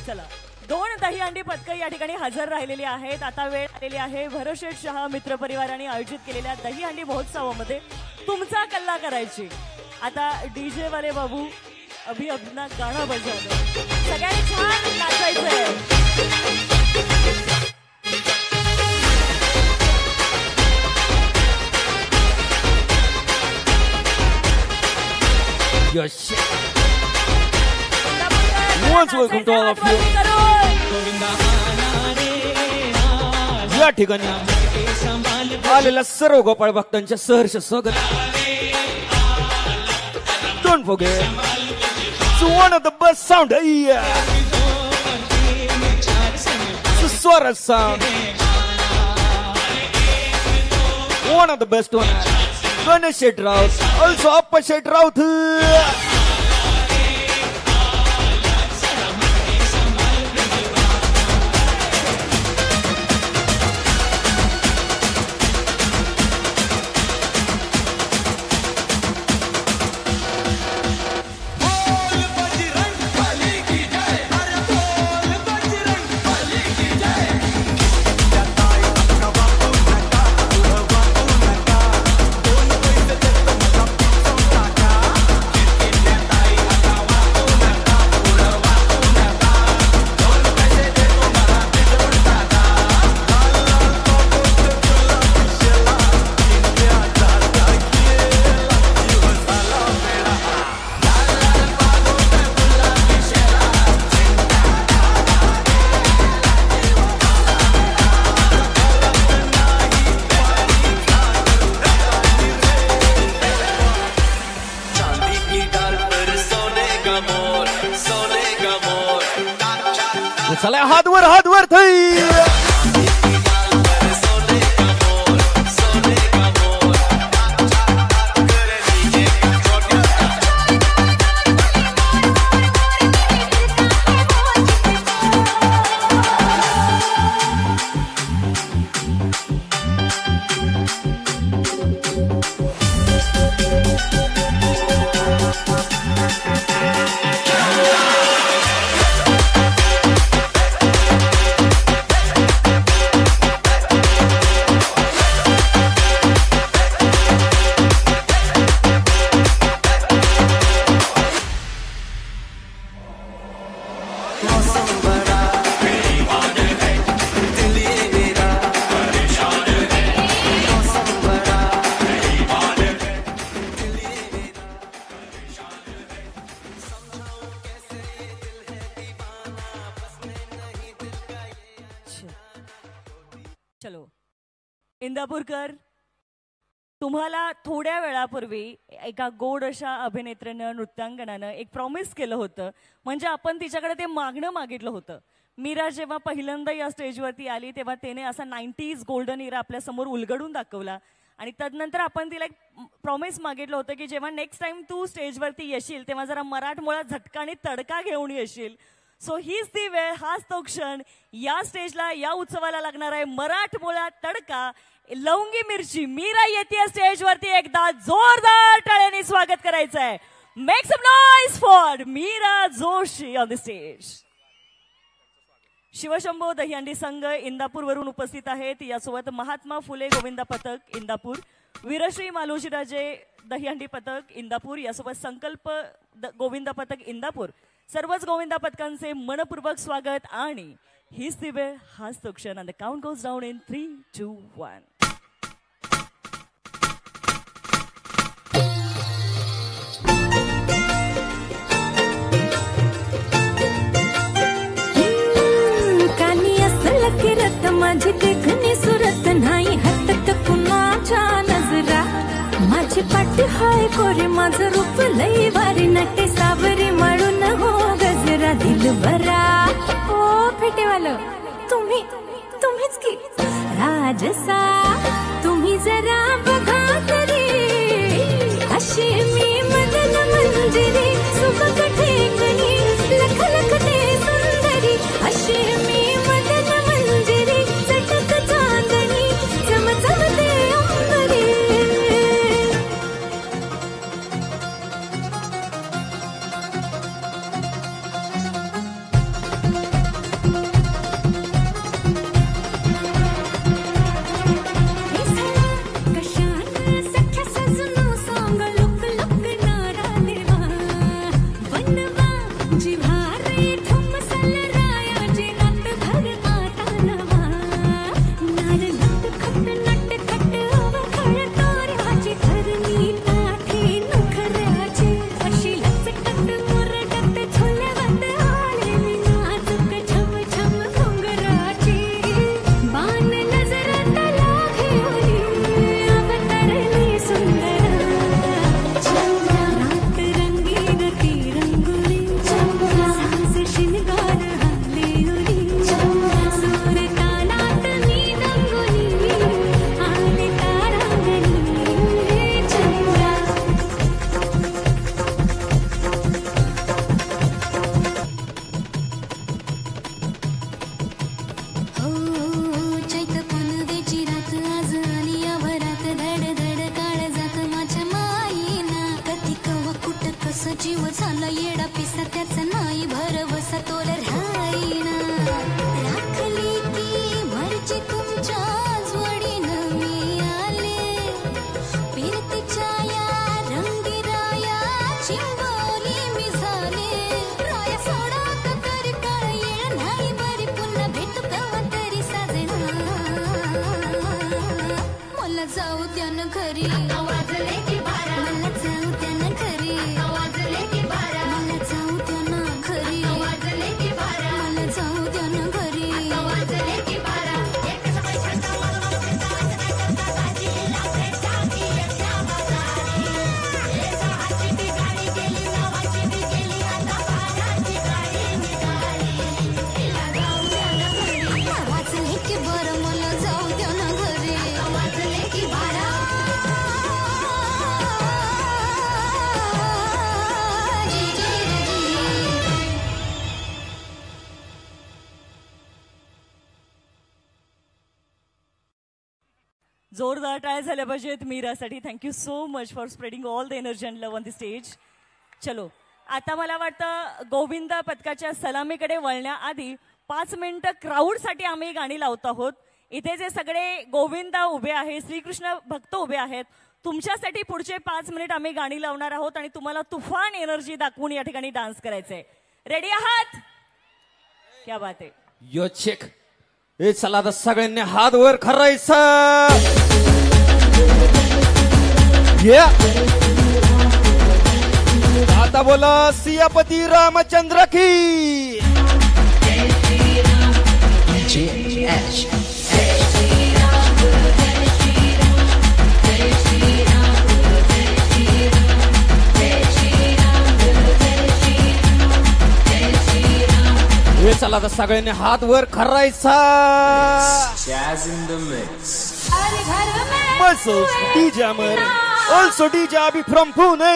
चला 2 दहीहंडी पथकं या ठिकाणी हजर राहिलेली आहेत. आता वेळ आलेली आहे भरतशेठ शहा मित्र परिवाराने आयोजित केलेल्या दहीहंडी महोत्सवामध्ये तुमचा कल्ला करायची. आता डीजे वाले बाबू अभिनव गाणं बजावलं. सगळ्यांनी छान नाचायचंय. Once welcome to all of you. या ठिकाणी आलेल्या सर्व गोपाळ भक्तांच्या सहर्ष स्वागत. Don't forget, it's one of the best sound. It's a Swaraj sound. One of the best one. Ganesh Shet Raut, also Appa Shet Raut. चला हात वर थई. चलो इंदापूरकर, तुम्हाला थोड्या वेळापूर्वी एका गोड अशा अभिनेत्रीनं नृत्यांगनानं एक प्रॉमिस केलं होतं. म्हणजे आपण तिच्याकडे ते मागणं मागितलं होतं. मीरा जेव्हा पहिल्यांदा या स्टेजवरती आली तेव्हा तिने असा 90s गोल्डन इरा आपल्यासमोर उलगडून दाखवला. आणि तदनंतर आपण तिला एक प्रॉमिस मागितलं होतं की जेव्हा नेक्स्ट टाइम तू स्टेजवरती येशील तेव्हा जरा मराठमोळा झटका आणि तडका घेऊन येशील. सो हीच ती वेळ, हाच तो क्षण. या स्टेजला, या उत्सवाला लागणार आहे मराठमोळा तडका. लवंगी मिरची मीरा येते स्टेजवरती. एकदा जोरदार टाळ्यांनी स्वागत करायचं आहे. Make some noise for Meera Joshi on the stage. Shivshambho Dahihandi Sangh इंदापूरवरून उपस्थित आहेत. यासोबत महात्मा फुले गोविंदा पथक इंदापूर, वीरश्री मालोजीराजे दहीहंडी पथक इंदापूर, यासोबत संकल्प गोविंदा पथक इंदापूर. सर्वच गोविंदा पथकांचे मनपूर्वक स्वागत. आणि हीच ती वेळ, हाच तो क्षण. And the count goes down in 3, 2, 1. माझी देखणी सुरत नाही हटत कुणाच्या नजरा. माझी पाठी हाय कोरी, माझं रूप लई वारी, नटे सावरी म्हणून हो गजरा. दिल बरा ओ फेटेवालं तुम्हीच की राजसा. तुम्ही जरा बघा तरी अशी मी मदन मंजिरी. सुबक ठेंगणी लख लख ते सुंदरी. अशी मी मदन मंजिरी. चटक चांदणी चम चम ते अंबरी. नाही भरवसा तोल राहीना राखली की मर्जी तुमच्या जोडीनं मी आले फिरतीच्या या रंगी राया चिंबोली मी झाले राया सोडत तर काय येळ नाही बरी पुन्हा भेटू कवा तरी साजना मला जाऊ द्या ना घरी वाजले की बारा मला जाऊ द्या ना घरी वाजले की बारा मला जाऊ द्या ना घरी वाजले की बारा मला जाऊ द्या ना घरी वाजले की बारा एक समय छंदा मला करता ताजी लागे टाकी एकट्या बाजारी हे सहाची ती गाडी गेली नावाची ती गेली आता बाराची गाडी निघाली तिला जाऊ द्या ना घरी वाजले की बरं मला जाऊ द्या ना घरी वाजले की बारा जी जी जी जोरदार टाळ्या झाल्या पाहिजेत मीरासाठी. Thank you so much for spreading all the energy and love on the stage. चलो आता मला वाटतं गोविंदा पथकाच्या सलामीकडे वळण्याआधी 5 मिनिटं क्राऊडसाठी आम्ही गाणी लावत आहोत. इथे जे सगळे गोविंदा उभे आहेत, श्रीकृष्ण भक्त उभे आहेत, तुमच्यासाठी पुढचे 5 मिनिट आम्ही गाणी लावणार आहोत आणि तुम्हाला तुफान एनर्जी दाखवून या ठिकाणी डान्स करायचंय. रेडी आहात? क्या बात आहे. यो चेक हे चला आता सगळ्यांनी हात वर करायचा. आता बोला सियापती रामचंद्र की. हे चला आता सगळ्यांनी हात वर करायचा. Muscles DJ Amar, also DJ Abhi from Pune.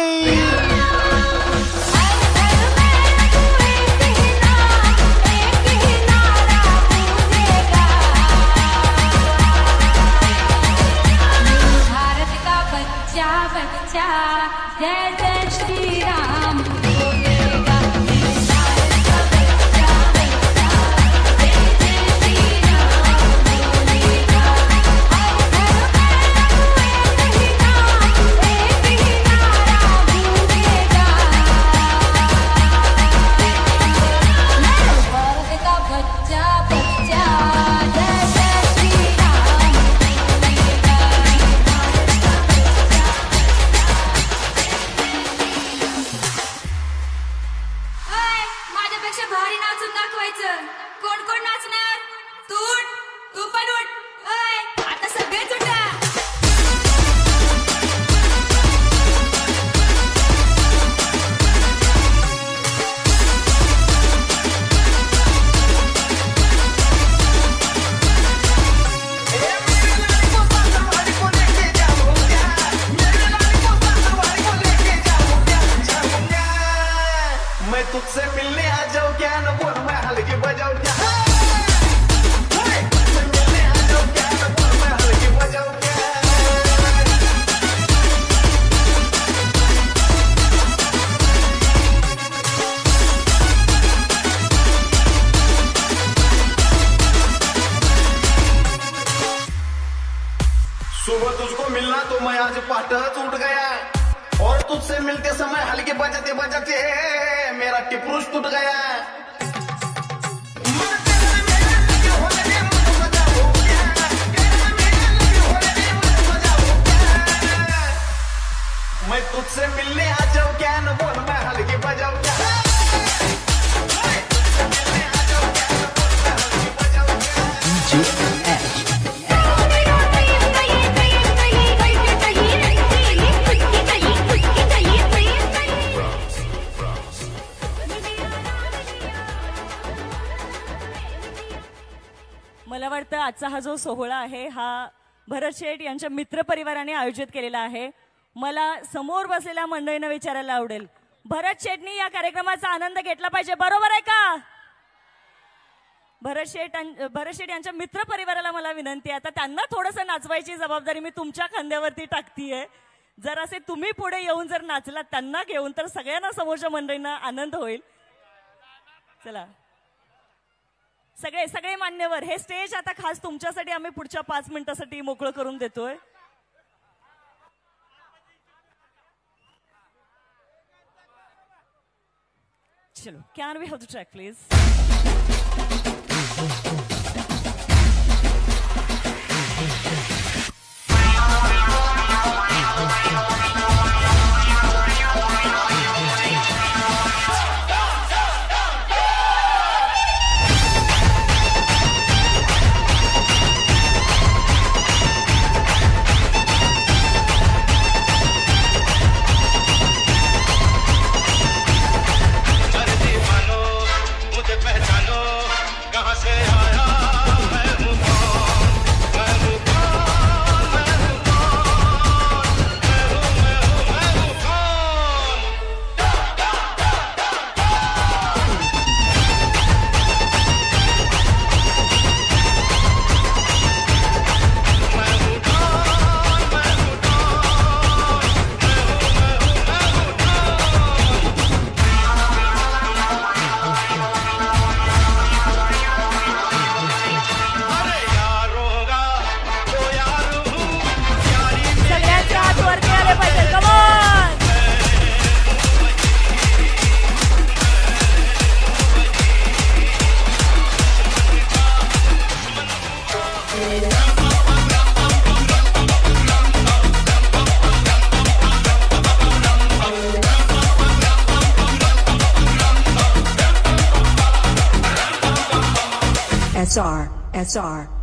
Bharat का बच्चा बच्चा जय जय श्री राम बोलेगा. भारत का बच्चा बच्चा जय जय श्री राम बोलेगा. हर घर में एक ही नाम एक ही नारा गूंजेगा. भारत का बच्चा बच्चा जय जय श्री राम बोलेगा. अय, माझ्यापेक्षा भारी नाचून दाखवायचं. कोण कोण नाचणार? तू उठ, तू पण उठ. अय, आता सगळेच उठा. मैं तुझसे मिलने आ जाऊं क्या न बोल मैं हल्की बजाऊं क्या. तुझसे मिलने आ जाऊं क्या न बोल मैं हल्की बजाऊं क्या. सुबह तुझको मिलना तो मैं आज पाटच उठ गया और तुझसे मिलते समय हल्के बजाते बजाते मेरा टिपरूस टूट गया. मैं तुझसे मिलने आ जाऊं क्या न बोल मैं हल्की बजाऊं क्या. मिलने आ जाऊं क्या न बोल मैं हल्की बजाऊं क्या. मला वाटतं आजचा हा जो सोहळा आहे हा भरत शेठ यांच्या मित्रपरिवाराने आयोजित केलेला आहे. मला समोर बसलेल्या मंडळींना विचारायला आवडेल, भरत शेठनी या कार्यक्रमाचा आनंद घेतला पाहिजे, बरोबर आहे का? भरत शेठ यांच्या मित्रपरिवाराला मला विनंती आहे, आता त्यांना थोडंसं नाचवायची जबाबदारी मी तुमच्या खांद्यावरती टाकतीये. जर असे तुम्ही पुढे येऊन जर नाचलात त्यांना घेऊन तर सगळ्यांना समोरच्या मंडळींना आनंद होईल. चला सगळे सगळे मान्यवर, हे स्टेज आता खास तुमच्यासाठी आम्ही पुढच्या 5 मिनिटासाठी मोकळं करून देतोय. चलो, can we have the track please. SR.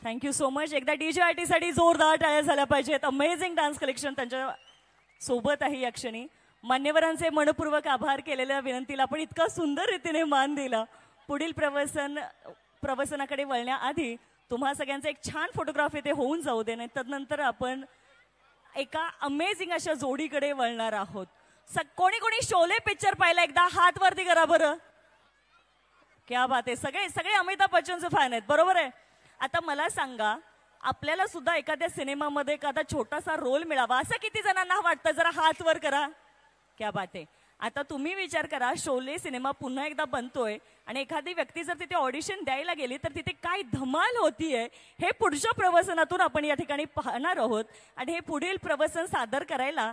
Thank you so much. एकदा DJ साठी जोरदार टाळ्या झाल्या पाहिजेत. अमेझिंग डान्स कलेक्शन त्यांच्या सोबत आहे या क्षणी. मान्यवरांचे मनपूर्वक आभार. केलेल्या विनंतीला आपण इतका सुंदर रीतीने मान दिला. पुढील प्रवचनाकडे वळण्याआधी तुम्हा सगळ्यांचा एक छान फोटोग्राफ इथे होऊन जाऊ दे. नाही तदनंतर आपण एका अमेझिंग अशा जोडीकडे वळणार आहोत. कोणी कोणी शोले पिक्चर पाहिला एकदा हात वरती करा बरं. क्या बात आहे. सगळे सगळे अमिताभ बच्चनचे फॅन आहेत बरोबर आहे. आता मला सांगा, आपल्याला सुद्धा एखाद्या सिनेमामध्ये एखादा छोटासा रोल मिळावा असं किती जणांना वाटतं? जरा हात वर करा. क्या बात आहे. आता तुम्ही विचार करा, शोले सिनेमा पुन्हा एकदा बनतोय आणि एखादी व्यक्ती जर तिथे ऑडिशन द्यायला गेली तर तिथे काय धमाल होतीये हे पुढच्या प्रवचनातून आपण या ठिकाणी पाहणार आहोत. आणि हे पुढील प्रवचन सादर करायला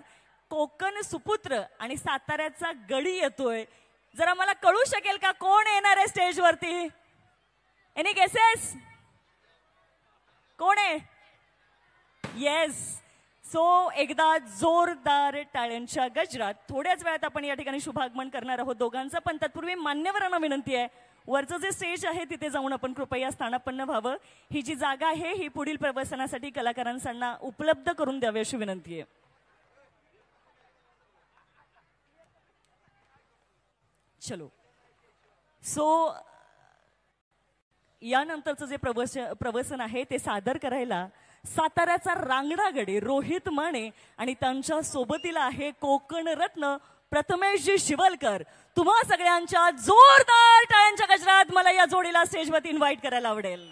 कोकण सुपुत्र आणि साताऱ्याचा गडी येतोय. जरा मला कळू शकेल का कोण येणार आहे स्टेजवरती? Any guesses? कोण आहे? येस. सो एकदा जोरदार टाळ्यांच्या गजरात थोड्याच वेळात आपण या ठिकाणी शुभागमन करणार आहोत दोघांचं. पण तत्पूर्वी मान्यवरांना विनंती आहे, वरचं जे स्टेज आहे तिथे जाऊन आपण कृपया स्थानापन्न व्हावं. ही जी जागा आहे ही पुढील प्रवचनासाठी कलाकारांना उपलब्ध करून द्यावी अशी विनंती आहे. चलो. सो यानंतरचं जे प्रवचन आहे ते सादर करायला साताऱ्याचा रांगडा गडी रोहित माने आणि त्यांच्या सोबतीला आहे कोकण रत्न प्रथमेशजी शिवलकर. तुम्हा सगळ्यांच्या जोरदार टाळ्यांच्या गजरात मला या जोडीला स्टेजवरती इन्व्हाइट करायला आवडेल.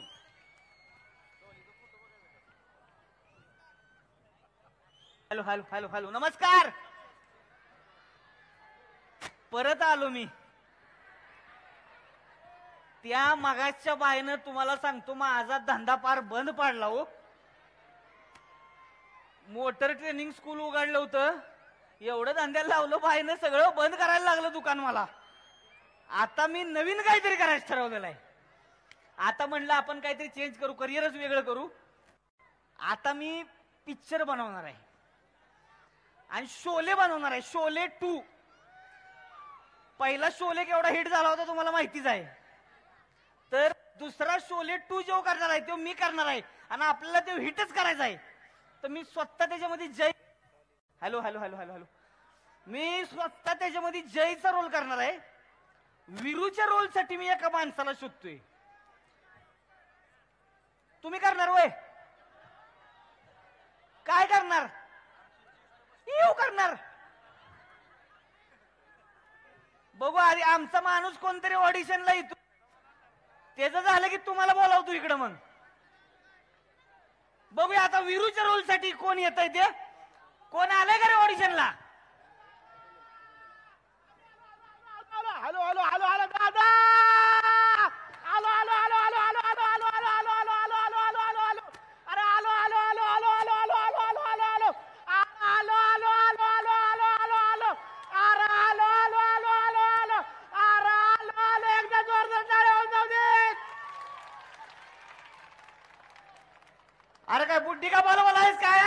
Hello hello hello hello. नमस्कार. परत आलो मी. त्या मगाच्या बाईनं तुम्हाला सांगतो माझा धंदा फार बंद पाडला हो. मोटर ट्रेनिंग स्कूल उघडलं होतं, एवढं धंद्याला लावलं बाईनं सगळं बंद करायला लागलं दुकान मला. आता मी नवीन काहीतरी करायचं ठरवलेलं आहे. आता म्हणलं आपण काहीतरी चेंज करू, करिअरच वेगळं करू. आता मी पिक्चर बनवणार आहे आणि शोले बनवणार आहे. शोले 2. पहिला शोले केवढा हिट झाला होता तुम्हाला माहितीच आहे. तर दुसरा शोले 2 जो करणार आहे तो मी करणार आहे आणि आपल्याला तो हिटच करायचा आहे. तर मी स्वतः त्याच्यामध्ये hello hello hello hello hello मी स्वतः त्याच्यामध्ये जयचा रोल करणार आहे. विरूच्या रोलसाठी मी एका माणसाला शोधतोय. तुम्ही करणार होय? काय करणार? येऊ करणार. बघू आधी आमचा माणूस कोणतरी ऑडिशनला येतो. त्याचं झालं की तुम्हाला बोलावतो इकडं. मग बघूया आता विरूच्या रोलसाठी कोण येत आहे ते. कोण आलंय का रे ऑडिशनला? हॅलो हॅलो हॅलो हॅलो दादा. आलो आलो आलो आलो आलो आलो आलो आलो आलो आलो आलो आलो आलो आलो आलो अरे आलो आलो आलो आलो आलो आलो आलो आलो आलो आलो आलो आलो आलो आलो आलो आलो आलो अरे आलो आलो आलो आलो आलो अरे आलो आलो एकदा जोरदार टाळ्या होऊन जाऊ देत. अरे काय बुड्डी का बोलवला आहेस काय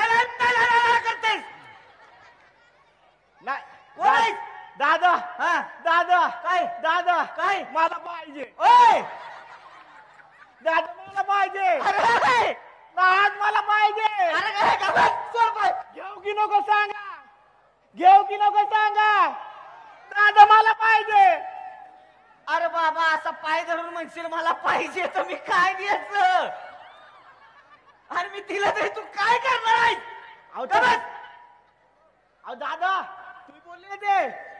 करतेस? नाही कोण आहेस? दादा. हा दादा. काय? दादा. काय? मला पाहिजे. ओय दादा मला पाहिजे. अरे आज मला पाहिजे. अरे काय का सोड पाय. घेऊ की नको सांगा. घेऊ की नको सांगा. दादा मला पाहिजे. अरे बाबा असा पाय धरून म्हणशील मला पाहिजे तर मी काय द्यायचं? आणि मी तिला तरी तू काय करणार आहेस? अहो दादा तुम्ही बोलले ते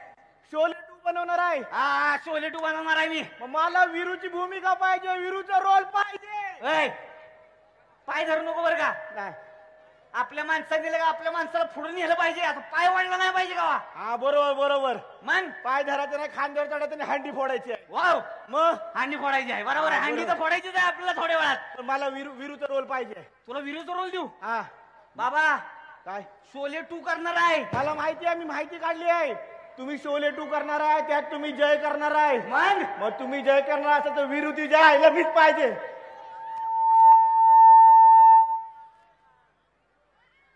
शोले 2 बनवणार आहे. हा शोले 2 बनवणार आहे मी. मग मला विरूची भूमिका पाहिजे. विरूचा रोल पाहिजे. ओय पाय धरू नको बरं का. नाही आपल्या माणसाने दिलं का आपल्या माणसाला पुढे नेलं पाहिजे. आता पाय वाढला नाही पाहिजे का? हा बरोबर बरोबर. मग पाय धरायचं नाही. खांद्यावर चढायचं नाही. हंडी फोडायची आहे. वाव मग हांडी फोडायची आहे. बरोबर आहे. हांडी तर फोडायचीच आहे आपल्याला थोड्या वेळात. पण मला विरूचा रोल पाहिजे. तुला विरूचा रोल देऊ? हा बाबा काय शोले 2 करणार आहे. मला माहिती आहे. मी माहिती काढली आहे. तुम्ही शोले 2 करणार आहे. त्यात तुम्ही जय करणार आहे. मग तुम्ही जय करणार असेल तर विरुती जय आहे मीच पाहिजे.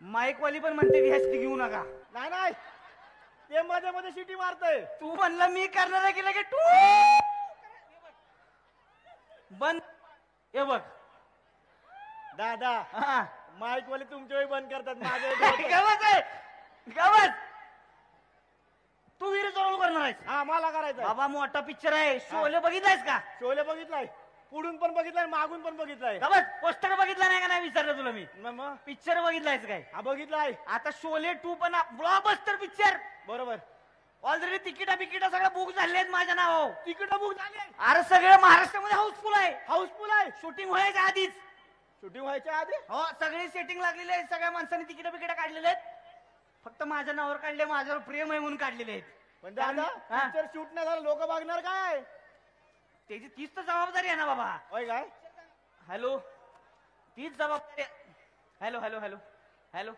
माईकवाली पण म्हणते ह्याची घेऊ नका. नाही नाही ते मध्ये मध्ये शिटी मारतय. तू म्हणला मी करणार आहे की लगे तू बंद. हे बघ दादा हा माईक वाले तुमच्याही बंद करतात. माझे गवत आहे गवत. तू विरूचा रोल करणार आहेस? हा मला करायचं. बाबा मोठा पिक्चर आहे. शोले बघितलायस का? शोले बघितलाय. पुढून पण बघितलाय मागून पण बघितलाय. गवत पोस्टर बघितला नाही का? नाही विचारलं तुला मी. मग पिक्चर बघितलायस काय? हा बघितलाय. आता शोले 2 पण ब्लॉकबस्टर पिक्चर. बरोबर. ऑलरेडी तिकीट सगळं बुक झाले आहेत माझ्या नावावर. तिकीट बुक झाले. अरे सगळं महाराष्ट्रामध्ये हाऊसफुल आहे. हाऊसफुल आहे. शूटिंग व्हायच्या आधीच. शूटिंग व्हायच्या आधी हो सगळी सेटिंग लागलेली आहे. सगळ्या माणसांनी तिकीट काढलेले आहेत. फक्त माझ्या नावावर काढले. माझ्यावर प्रेम आहे म्हणून काढलेले आहेत. पण दादा पिक्चर शूट नाही झालं लोक बघणार काय? त्याची तीच तर जबाबदारी आहे ना बाबा. होय काय? हॅलो तीच जबाबदारी. हॅलो हॅलो हॅलो हॅलो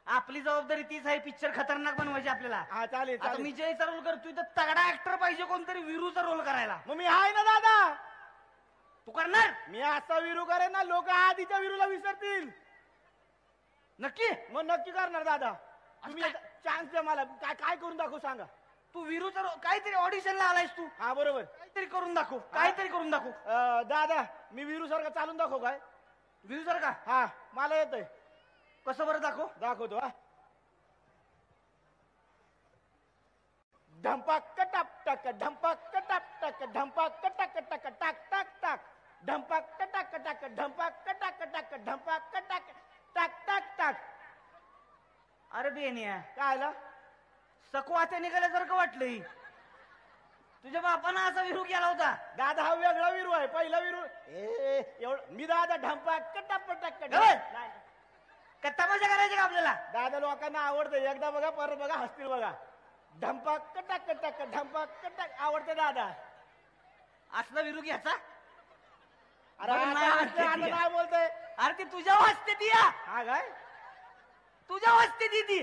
आपली जबाबदारी तीच आहे. पिक्चर खतरनाक बनवायची आपल्याला. हा चालेल. आता मी जयचा रोल करतोय तर तगडा ऍक्टर पाहिजे कोणतरी विरूचा रोल करायला. मग मी आहे ना दादा. तू करणार? मी असा विरू करेन ना लोक आधीच्या विरूला विसरतील. नक्की? मग नक्की करणार दादा. तुम्ही चान्स द्या मला. काय काय करून दाखवू सांगा. तू विरूचा काहीतरी ऑडिशनला आलायस तू. हा बरोबर. काहीतरी करून दाखव. काहीतरी करून दाखव. दादा मी विरू सारखा चालून दाखव काय? विरू सारखा? हा मला येतंय. कसं बरं दाखव? दाखवतो. हा ढंपाक टप टक ढंपाक टप टक ढंपाक टक टक टाक टाक टाक ढंपाक टक टक ढंपाक टक टक ढंपाक टक टाक टाक टाक. अरे बेनिया काय आला? सकवाते निघाल्यासारखं वाटलंय. तुझ्या बापानं असा विरू केला होता. दादा हा वेगळा विरू आहे. पहिला विरू एवढं मी दादा ढंपाक टप टक का तमाशा करायचे का आपल्याला? दादा लोकांना आवडतं. एकदा बघा परत बघा हसतील बघा. ढंपाक टक टक ढंपाक टक आवडते दादा. असला विरू घ्यायचा? अरे नाही बोलतोय. अरे ती तुझ्या वाजते ती. हा काय तुझ्या वाजते ती.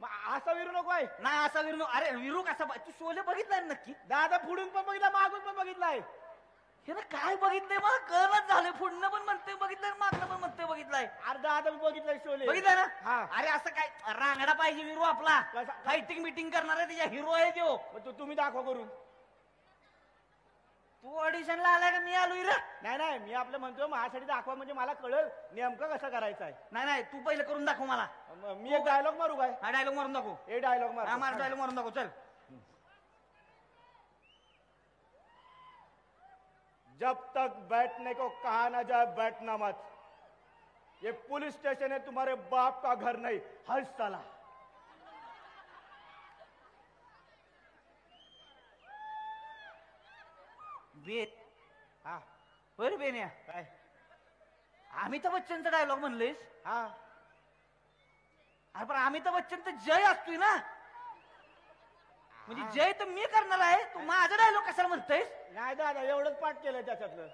असा विरू नको आहे. नाही असा विरू. अरे विरू कसा? तू शोले बघितलाय नक्की? दादा पुढून पण बघितला मागून पण बघितलाय. हे ना काय बघितलंय मला कळलंच झालंय. पुढनं पण म्हणते बघितलंय, मागणं पण म्हणते बघितलंय. अर्धा आता मी बघितलंय शोले. बघितलंय ना? हा. अरे असं काय रांगडा पाहिजे हिरो आपला. कसा? फायटिंग बिटिंग करणार आहे त्याच्या हिरो आहे तो. मग तुम्ही दाखवा करून. तू ऑडिशनला आलाय का मी आलोय रे? नाही नाही, मी आपलं म्हणतो माझ्यासाठी दाखवा म्हणजे मला कळल नेमकं कसं करायचं आहे. नाही नाही, तू पहिलं करून दाखव मला. मी एक डायलॉग मारू काय? हा डायलॉग मारून दाखव. हे डायलॉग हा मार. मार डायलॉग मारून दाखव. चल. जब तक बैठने को कहा ना जाए बैठना मत. ये पुलिस स्टेशन है, तुम्हारे बाप का घर नहीं. हज साला. हा बरं बेन्या, काय अमिताभ बच्चनचा डायलॉग म्हणलेस. हा अरे पण अमिताभ बच्चन तर जय असतोय ना, म्हणजे जय तर मी करणार आहे. तू माझा डायलॉग कशाला म्हणतोयस? नाही दादा, एवढंच पाठ केलंय त्याच्यातलं.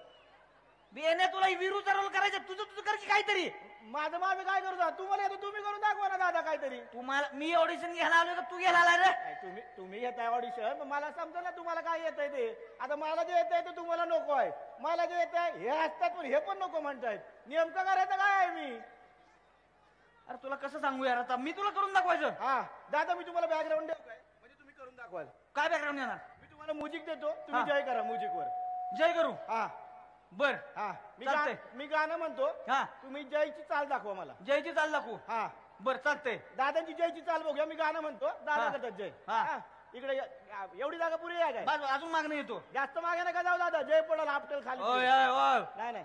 बेन्या तुला विरूचा रोल करायचा, तुझं तुझं कर की काहीतरी. माझं माझं काय करू दादा? तुम्हाला येतो तुम्ही करून दाखवा ना दादा काहीतरी. तुम्हाला मी ऑडिशन घ्यायला आलोय का तू घ्यायला आलाय रे? नाही, तुम्ही येताय ऑडिशन, मला समजा ना तुम्हाला काय येतंय ते. आता मला जे येतंय ते तुम्हाला नको आहे, मला जे येतंय हे असतात पण हे पण नको म्हणतायत. नेमकं करायचं काय आहे मी? अरे तुला कसं सांगू यार, आता मी तुला करून दाखवायचं. हा दादा, मी तुम्हाला बॅकग्राऊंड देऊ काय म्हणजे तुम्ही करून दाखवाल? काय बॅकग्राऊंड येणार? मी तुम्हाला म्युझिक देतो, तुम्ही हा. जय करा म्युझिक वर. जय करू. हा बर हा. चालतंय. मी गाणं म्हणतो, हा तुम्ही जयची चाल दाखवा मला. जयची चाल दाखवू. हा बर चालतंय. दादांची जयची चाल बघूया. मी गाणं म्हणतो, दादा हा. करतात जय. हा. हा. इकडे एवढी जागा पुरी आहे काय? बस अजून मागणं येतो. जास्त मागे नका जाऊ दादा, जय पडल आपटेल खाली. ओय ओय ओय. नाही नाही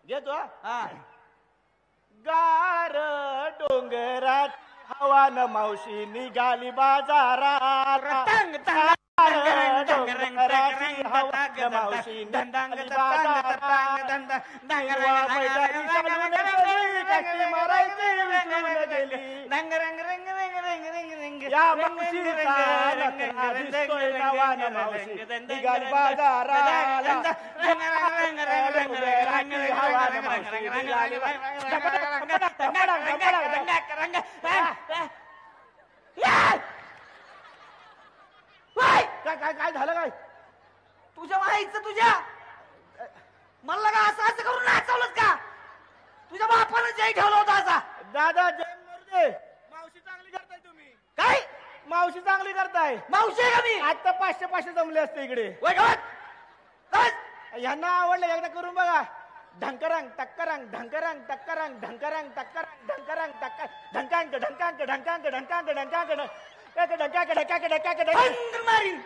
घेतो. हा गार डोंगरात हवा न मावशी निघाली बाजारात. टंग टंग गार डोंगराची हवा न मावशी निघाली बाजारात. हिरवा पैठणी चालून गेली, कशी मारायची विसरून गेली. या मावशीचा नखरा दिसतोय नवानं मावशी निघाली बाजाराला. डोंगराची हवा न मावशी निघाली काय काय काय झालं काय? तुझ्या माईचं तुझ्या मला का असं असं करून नाचवलंच का? तुझ्या बापानं जय ठेवला होता असा. दादा जय मर्दे, मावशी चांगली करताय तुम्ही. काय मावशी चांगली करताय? मावशी आहे का मी? आता 500 जमले असते इकडे. वय गवत. गवत. यांना आवडलं, एकदा करून बघा. ढंकरंग टक्करंग ढंकरंग टक्करंग ढंकरंग टक्करंग ढंकरंग टक्कर ढंकांक ढंकांक ढंकांक ढंकांक ढंकांक ढंकांक ढंकांक ढंकांक अंग मारीन.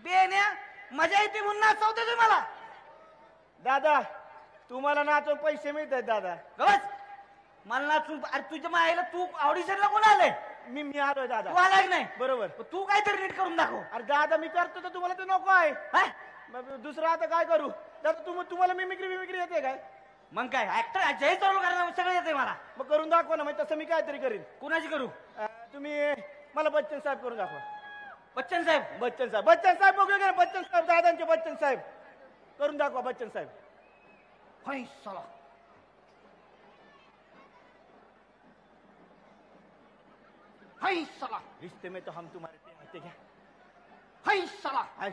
बेन्या मजा येते म्हणून नाचवते तुम्ही मला. दादा तुम्हाला नाचून पैसे मिळतात दादा. गवत मला नाचून. अरे तुझ्या मायला तू ऑडिशनला कोण आलंय? मी आलोय दादा. तू आलाय नाही बरोबर. तू काहीतरी नीट करून दाखव. अरे दादा मी करतो तर तुम्हाला ते नको आहे. हा? मग दुसरं आता काय करू? दादा तुम्हाला मिमिक्री येते काय? मग काय ऍक्टर जय चालू करायला सगळं येते मला. मग करून दाखवा ना, मग तसं मी काहीतरी करीन. कुणाची करू? तुम्ही मला बच्चन साहेब करून दाखवा. बच्चन साहेब. बच्चन साहेब बघूया का? बच्चन साहेब, दादांचे बच्चन साहेब करून दाखवा. बच्चन साहेब. हाय साला. हाय साला. रिश्ते में तो हम तुम्हारे थे आते क्या? हाय साला. हाय.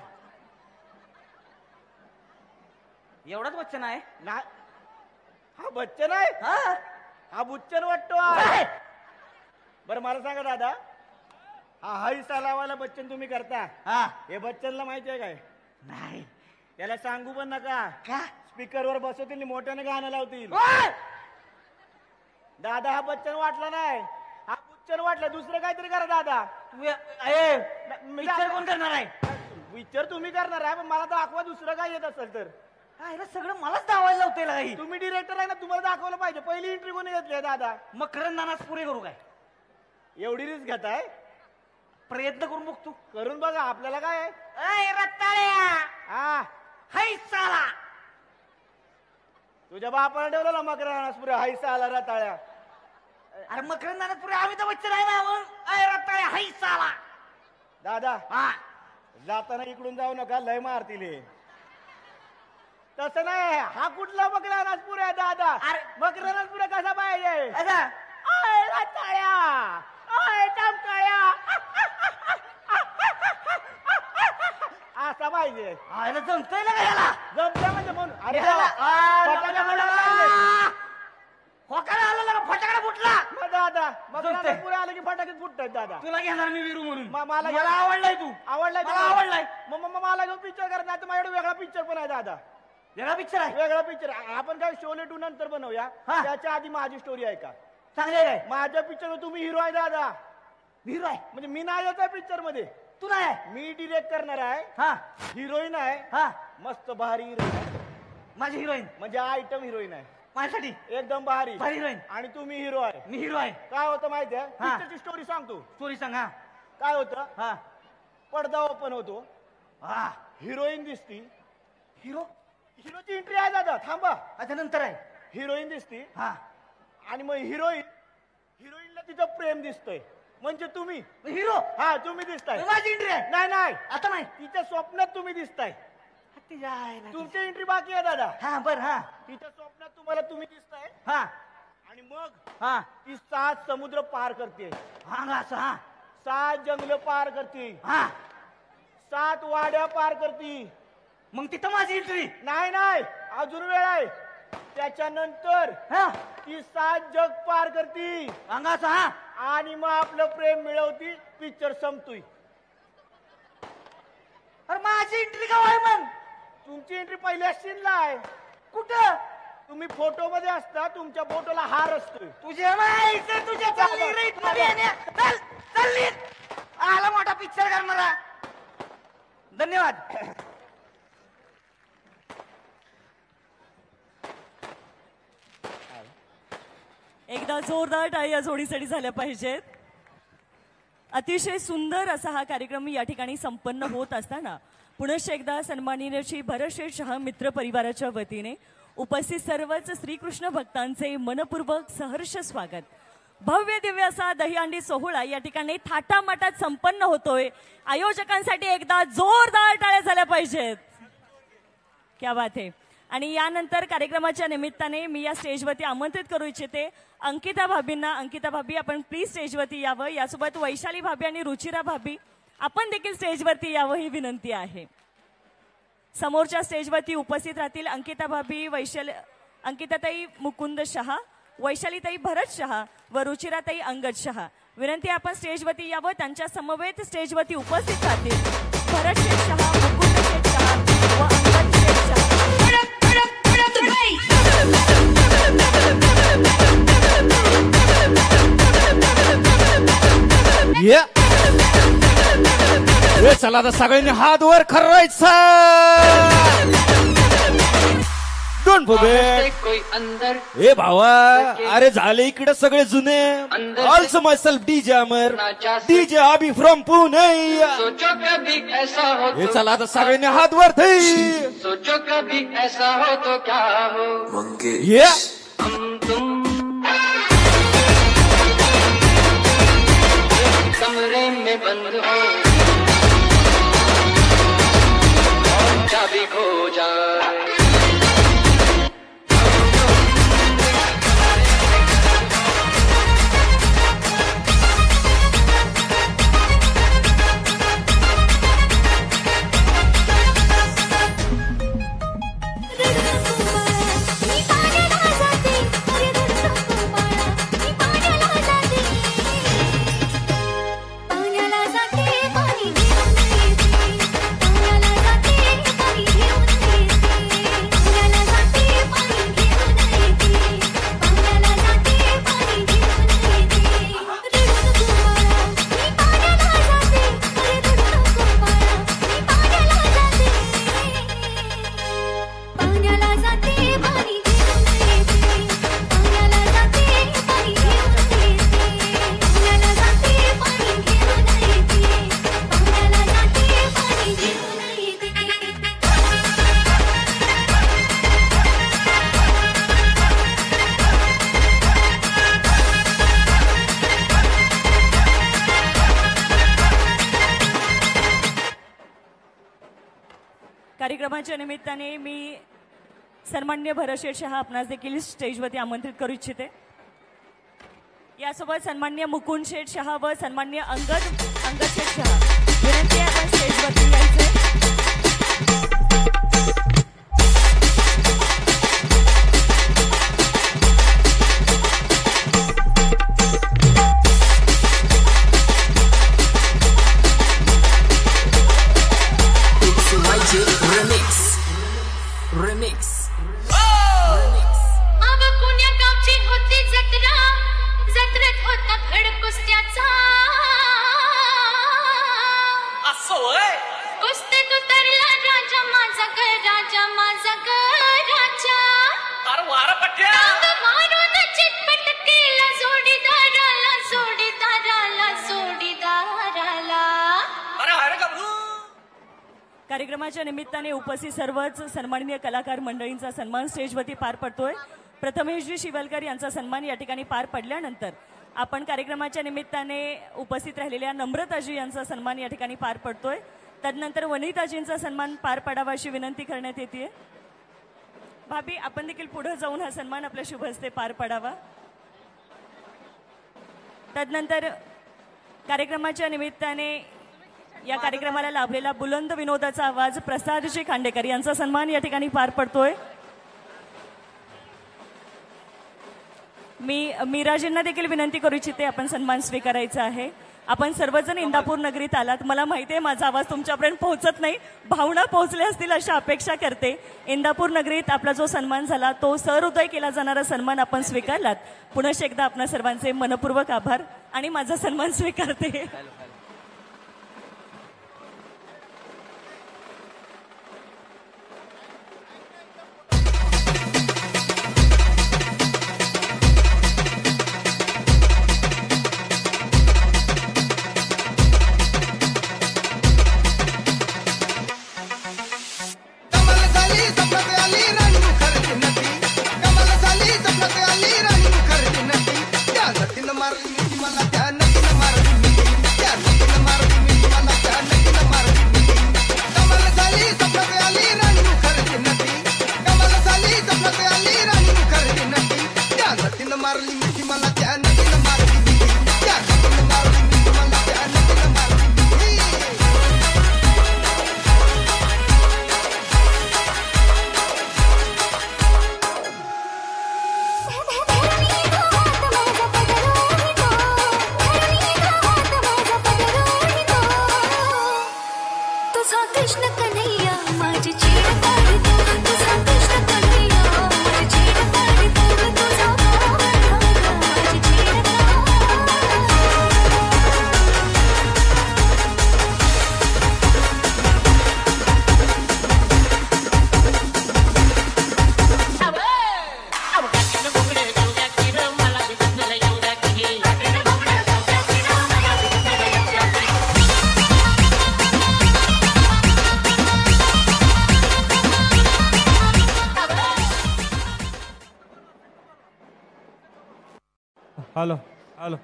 एवढाच बच्चन आहे ना? हा बच्चन आहे. हा हा बुच्चन वाटतो. बरं मला सांगा दादा, हा हाई सालावाला बच्चन तुम्ही करता, हा हे बच्चनला माहिती आहे काय? नाही. त्याला सांगू पण नका. का? स्पीकरवर बसवतील, मोठ्याने गाणं लावतील. ओय! दादा हा बच्चन वाटला नाही, हा बुच्चन वाटला. दुसरं काहीतरी करा दादा. पिक्चर कोण करणार आहे? पिक्चर तुम्ही करणार आहे, पण मला दाखवा दुसरं काय येत असेल तर. काय सगळं मलाच दावायला लावते काही. तुम्ही डिरेक्टर आहे ना, तुम्हाला दाखवलं पाहिजे. पहिली एंट्री कोणी घेतली दादा? मग खरं नानाच पुरे करू काय? एवढी रिस्क घेताय? प्रयत्न करून बघ तू. करून बघा, आपल्याला काय आहे. अय रताळ्या. हा हाय साला. तुझ्या बापाने ठेवलं ना मकरानास पुरे हाय साला रताळ्या. अरे मकरंद नानापुरे अमिताभ बच्चन आहे ना म्हणून अय रताळ्या हाय साला. दादा हा जाताना इकडून जाऊ नका, लय मारतील हे. तसं नाही. हा कुठला मकरानास पुरे दादा? अरे मकरानास पुरे कसा पाहिजे? असा अय रताळ्या, अय टमकाळ्या, असा पाहिजे आयला जमतंय ना याला जमतं म्हणजे म्हणून अरे खोकाला आला का फटाकडा फुटला मग दादा मग जमतंय. पुढे आलं की फटाकेच फुटतात दादा तुला घेणार मी विरू म्हणून मला मला आवडलाय तू आवडलाय मला आवडलाय मग मला घेऊन पिक्चर करत नाही तर माझ्याकडे वेगळा पिक्चर पण आहे दादा वेगळा पिक्चर आहे वेगळा पिक्चर आपण काय शोले 2 नंतर बनवूया हा. त्याच्या आधी माझी स्टोरी आहे का चांगले आहे माझ्या पिक्चर तुम्ही हिरो आहे दादा विरू आहे म्हणजे मी नाही येत आहे पिक्चर मध्ये तू नाही आहे मी डिरेक्ट करणार आहे हा हिरोईन आहे हा मस्त भारी हिरोईन आहे माझी हिरोईन म्हणजे आयटम हिरोईन आहे माझ्यासाठी एकदम भारी भारी हिरोईन आणि तुम्ही हिरो आहे मी हिरो आहे काय होतं माहिती आहे हा. पिक्चरची स्टोरी सांगतो स्टोरी सांग हा काय होतं हा पडदा ओपन होतो हा हिरोईन दिसती हिरो हिरोची एंट्री आहे दादा थांबा आता नंतर आहे हिरोईन दिसती हा आणि मग हिरोईनला तिचं प्रेम दिसतंय म्हणजे तुम्ही हिरो हा तुम्ही दिसताय माझी एंट्री आहे नाही नाही आता नाही तिच्या स्वप्नात तुम्ही दिसताय तुमची एंट्री बाकी आहे दादा हा बर हा तिच्या स्वप्नात तुम्हाला तुम्ही दिसताय हा आणि मग हा ती 7 समुद्र पार करते हा असं हा 7 जंगल पार करते हा 7 वाड्या पार करते मग तिथं माझी एंट्री नाही नाही अजून वेळ आहे त्याच्यानंतर हा ती 7 जग पार करते अंगाचा हा आणि मग आपलं प्रेम मिळवती पिक्चर संपतोय अरे माझी एंट्री का आहे मग तुमची एंट्री पहिल्या सीनला आहे कुठं तुम्ही फोटो मध्ये असता तुमच्या फोटोला हार असतोय तुझ्या माहिती तुझ्या चालली रीत मध्ये येण्या. चल चल आला मोठा पिक्चर करणारा धन्यवाद एकदा जोरदार टाळी या जोडीसाठी झाल्या पाहिजेत. अतिशय सुंदर असा हा कार्यक्रम या ठिकाणी संपन्न होत असताना पुनश्च एकदा सन्माननीय श्री भरतशेठ शाह मित्र परिवाराच्या वतीने उपस्थित सर्वच श्रीकृष्ण भक्तांचे मनपूर्वक सहर्ष स्वागत. भव्य दिव्य असा दहीहंडी सोहळा या ठिकाणी थाटामाटात संपन्न होतोय. आयोजकांसाठी एकदा जोरदार टाळ्या झाल्या पाहिजेत. क्या बात आहे. आणि यानंतर कार्यक्रमाच्या निमित्ताने मी या स्टेजवरती आमंत्रित करू इच्छिते अंकिता भाभींना. अंकिता भाभी आपण प्लीज स्टेजवरती यावं. यासोबत वैशाली भाभी आणि रुचिरा भाभी आपण देखील स्टेजवरती यावं ही विनंती आहे. समोरच्या स्टेजवरती उपस्थित राहतील अंकिता भाभी, अंकिताताई मुकुंद शहा, वैशालीताई भरत शहा व रुचिराताई अंगद शहा. विनंती आपण स्टेजवरती यावं. त्यांच्या समवेत स्टेजवरती उपस्थित राहतील भरत शेठ शहा, मुकुंद शेठ शहा व अंगद शेठ शहा. चला आता सगळ्यांनी हात वर करायचा. डोंट फॉरगेट ए भावा अरे झाले इकडे सगळे जुने. ऑल्सो माय सेल्फ डीजे अमर, डीजे आबी फ्रॉम पुणे. हे चला आता सगळ्यांनी हात वर थई. सोचो कभी ऐसा हो तो क्या हो. ये कमरे में बंद हो चाबी खो जाए. कार्यक्रमाच्या निमित्ताने मी सन्माननीय भरतशेठ शहा आपणास देखील स्टेजवरती आमंत्रित करू इच्छिते. यासोबत सन्माननीय मुकुंद शेठ शहा व सन्माननीय अंगद शेठ शहा विनंती आहे आपण स्टेजवरती यायचे. कार्यक्रमाच्या निमित्ताने उपस्थित सर्वच सन्माननीय कलाकार मंडळींचा सन्मान स्टेजवरती पार पडतोय. प्रथमेशजी शिवलकर यांचा सन्मान या ठिकाणी पार पडल्यानंतर आपण कार्यक्रमाच्या निमित्ताने उपस्थित राहिलेल्या नम्रताजी यांचा सन्मान या ठिकाणी पार पडतोय. तदनंतर वनिताजींचा सन्मान पार पडावा अशी विनंती करण्यात येते. भाभी आपण देखील पुढे जाऊन हा सन्मान आपल्या शुभ हस्ते पार पडावा. तदनंतर कार्यक्रमाच्या निमित्ताने या कार्यक्रमाला लाभलेला बुलंद विनोदाचा आवाज प्रसादजी खांडेकर यांचा सन्मान या ठिकाणी पार पडतोय. मी मीराजींना देखील विनंती करू इच्छिते आपण सन्मान स्वीकारायचा आहे. आपण सर्वजण इंदापूर नगरीत आलात. मला माहिती आहे माझा आवाज तुमच्यापर्यंत पोहोचत नाही, भावना पोहोचल्या असतील अशा अपेक्षा करते. इंदापूर नगरीत आपला जो सन्मान झाला तो सहृदय केला जाणारा सन्मान आपण स्वीकारलात. पुन्हा एकदा आपणा सर्वांचे मनपूर्वक आभार आणि माझा सन्मान स्वीकारते. Hello hello.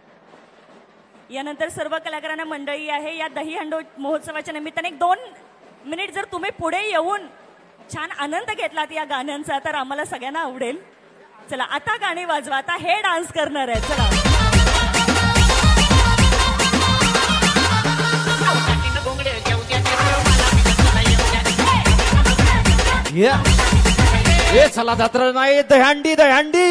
यानंतर सर्व कलाकारांना मंडळी आहे या दहीहंडी महोत्सवाच्या निमित्ताने 2 मिनिट जर तुम्ही पुढे येऊन छान आनंद घेतलात या गाण्यांचा तर आम्हाला सगळ्यांना आवडेल. चला आता गाणी वाजवा, आता हे डान्स करणार आहे. चला ये चला जत्रा नाही Dahihandi Dahihandi.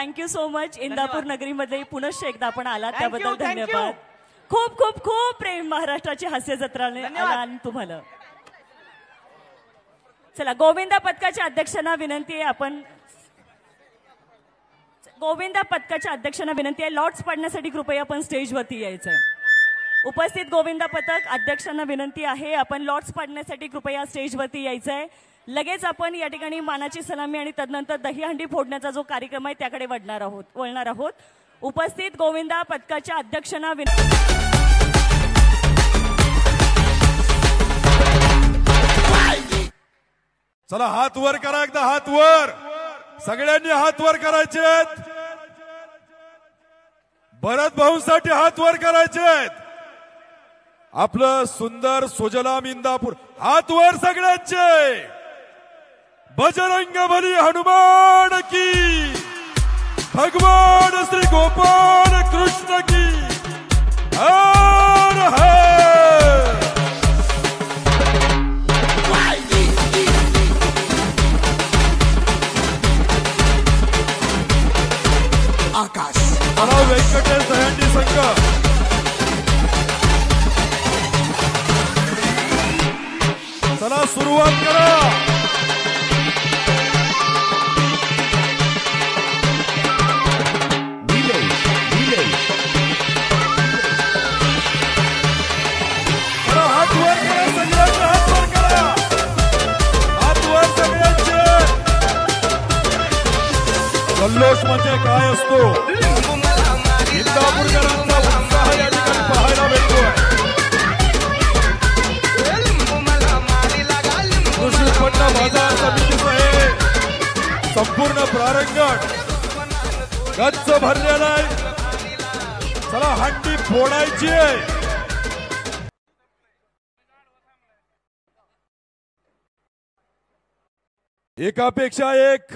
Thank you so much. Indapur नगरीमध्ये पुनश्च एकदा आपण आलात Thank त्याबद्दल you, thank you. धन्यवाद. खूप खूप खूप प्रेम महाराष्ट्राची हास्य जत्राने धन्यवाद. आला आणि तुम्हाला. चला गोविंदा पथकाच्या अध्यक्षांना विनंती आहे गोविंदा पथकाच्या अध्यक्षांना विनंती आहे लॉट्स पाडण्यासाठी कृपया आपण स्टेजवरती यायचंय. उपस्थित गोविंदा पथक अध्यक्षांना विनंती आहे आपण लॉट्स पाडण्यासाठी कृपया स्टेजवरती यायचंय. लगेच आपण या ठिकाणी मानाची सलामी आणि तदनंतर दहीहंडी फोडण्याचा जो कार्यक्रम आहे त्याकडे वळणार आहोत. उपस्थित गोविंदा पथकाच्या अध्यक्षांना चला हात वर करा एकदा. हात वर सगळ्यांनी हात वर करायचेत. भरत भाऊंसाठी हात वर करायचेत. आपलं सुंदर सुजलाम इंदापूर हात वर सगळ्यांचे. बजरंग बली हनुमान की, भगवान श्री गोपाल कृष्ण की हर हर. आकाश मला व्यंकटेश दहंडी संघ चला सुरुवात करा. चला हात वर करा सगळ्यांचे. हात वर करा. हात वर सगळ्यांचे. जल्लोष म्हणजे काय असतो इंदापूरकरांचा उत्साह या ठिकाणी पाहायला मिळतोय. कृषी उत्पन्न बाजार समितीचं हे संपूर्ण प्रारंगण गच्च भरलेलं आहे. चला हंडी फोडायची आहे. एकापेक्षा एक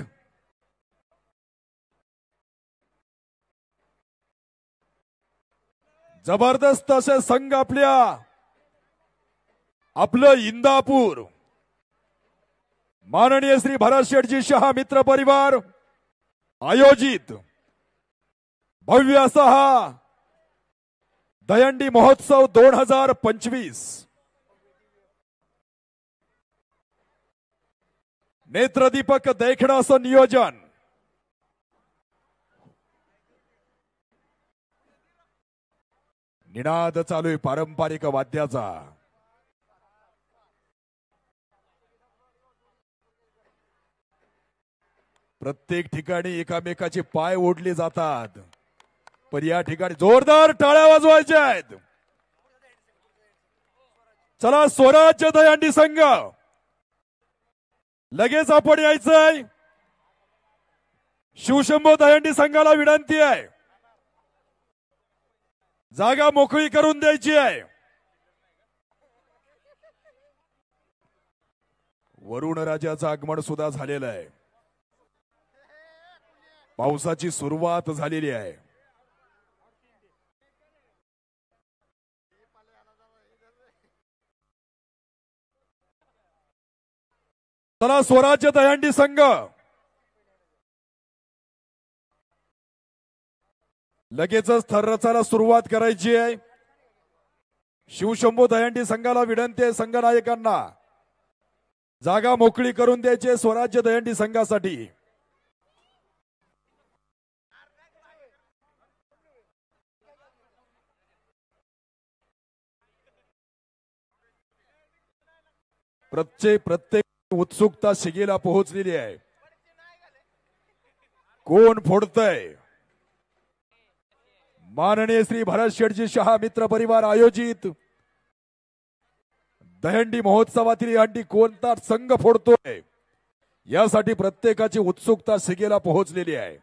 जबरदस्त असे संघ आपलं इंदापूर माननीय श्री भरत शेठजी शहा मित्र परिवार आयोजित भव्य असा हा दहीहंडी महोत्सव 2025 नेत्रदीपक देखणं असं नियोजन. निनाद चालू आहे पारंपरिक वाद्याचा. प्रत्येक ठिकाणी एकामेकाचे पाय ओढले जातात पण या ठिकाणी जोरदार टाळ्या वाजवायच्या आहेत. चला स्वराज्य दहीहंडी संघ लगेच आपण यायचंय. शिवशंभो दहीहंडी संघाला विनंती आहे जागा मोकळी करून द्यायची आहे. वरुण राजाचं आगमन सुद्धा झालेलं आहे. पावसाची सुरुवात झालेली आहे. चला स्वराज्य दहीहंडी संघ लगेचच थर्रचाला सुरुवात करायची आहे. शिवशंभो दहीहंडी संघाला विनंती आहे संघनायकांना जागा मोकळी करून द्यायची आहे स्वराज्य दहीहंडी संघासाठी. प्रत्येक उत्सुकता शिगेला पोहोचलेली आहे. कोण फोडतंय? माननीय श्री भरत शेठजी शहा मित्र परिवार आयोजित दहीहंडी महोत्सवातील ही हंडी कोणता संघ फोडतोय यासाठी प्रत्येकाची उत्सुकता शिगेला पोहोचलेली आहे.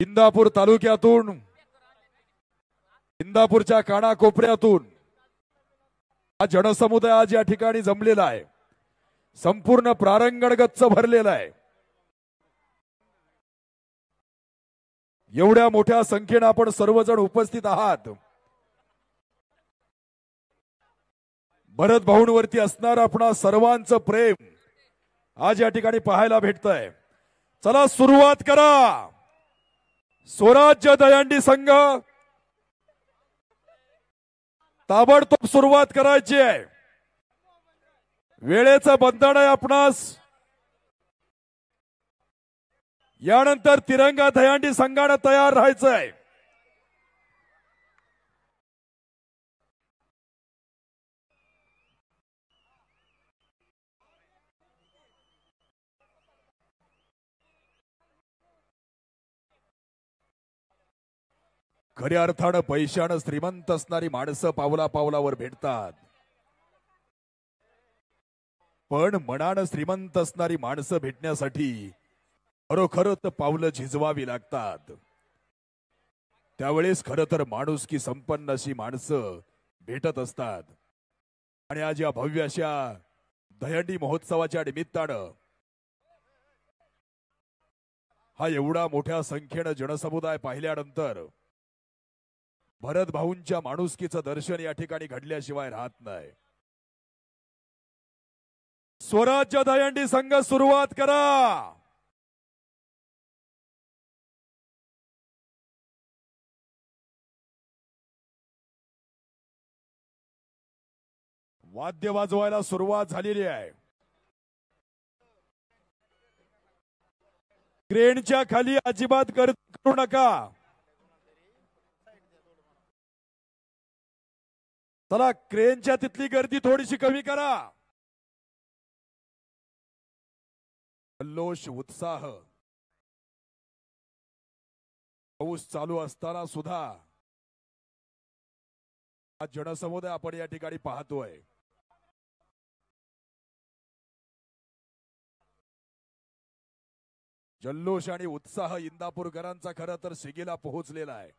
इंदापूर तालुक्यातून इंदापूरच्या कानाकोपऱ्यातून हा जनसमुदाय आज या ठिकाणी जमलेला आहे. संपूर्ण प्रारंगण गच्च भरलेला आहे. एवढ्या मोठ्या संख्येने आपण सर्वजण उपस्थित आहात. भरत भाऊंवरती असणार आपणा सर्वांचं प्रेम आज या ठिकाणी पाहायला भेटतंय. चला सुरुवात करा. स्वराज्य दहीहंडी संघ ताबडतोब सुरुवात करायची आहे. वेळेचं बंधन आहे आपणास. यानंतर तिरंगा दहीहंडी संघानं तयार राहायचं आहे. खऱ्या अर्थानं पैशानं श्रीमंत असणारी माणसं पावला पावलावर भेटतात, पण मनानं श्रीमंत असणारी माणसं भेटण्यासाठी खरोखरच पावलं झिजवावी लागतात. त्यावेळेस खरं तर माणुसकी संपन्न अशी माणसं भेटत असतात. आणि आज या भव्य अशा दहीहंडी महोत्सवाच्या निमित्तानं हा एवढा मोठ्या संख्येनं जनसमुदाय पाहिल्यानंतर भरत भाऊंच्या माणुसकीचं दर्शन या ठिकाणी घडल्याशिवाय राहत नाही. स्वराज्य दहीहंडी संघ सुरुवात करा. वाद्य वाजवायला सुरुवात झालेली आहे. क्रेनच्या खाली अजिबात करू नका. चला क्रेनच्या तिथली गर्दी थोडीशी कमी करा. जल्लोष उत्साह पाऊस चालू असताना सुद्धा हा जनसमुदाय आपण या ठिकाणी पाहतोय. जल्लोष आणि उत्साह इंदापूरकरांचा खरं तर शिगेला पोहोचलेला आहे.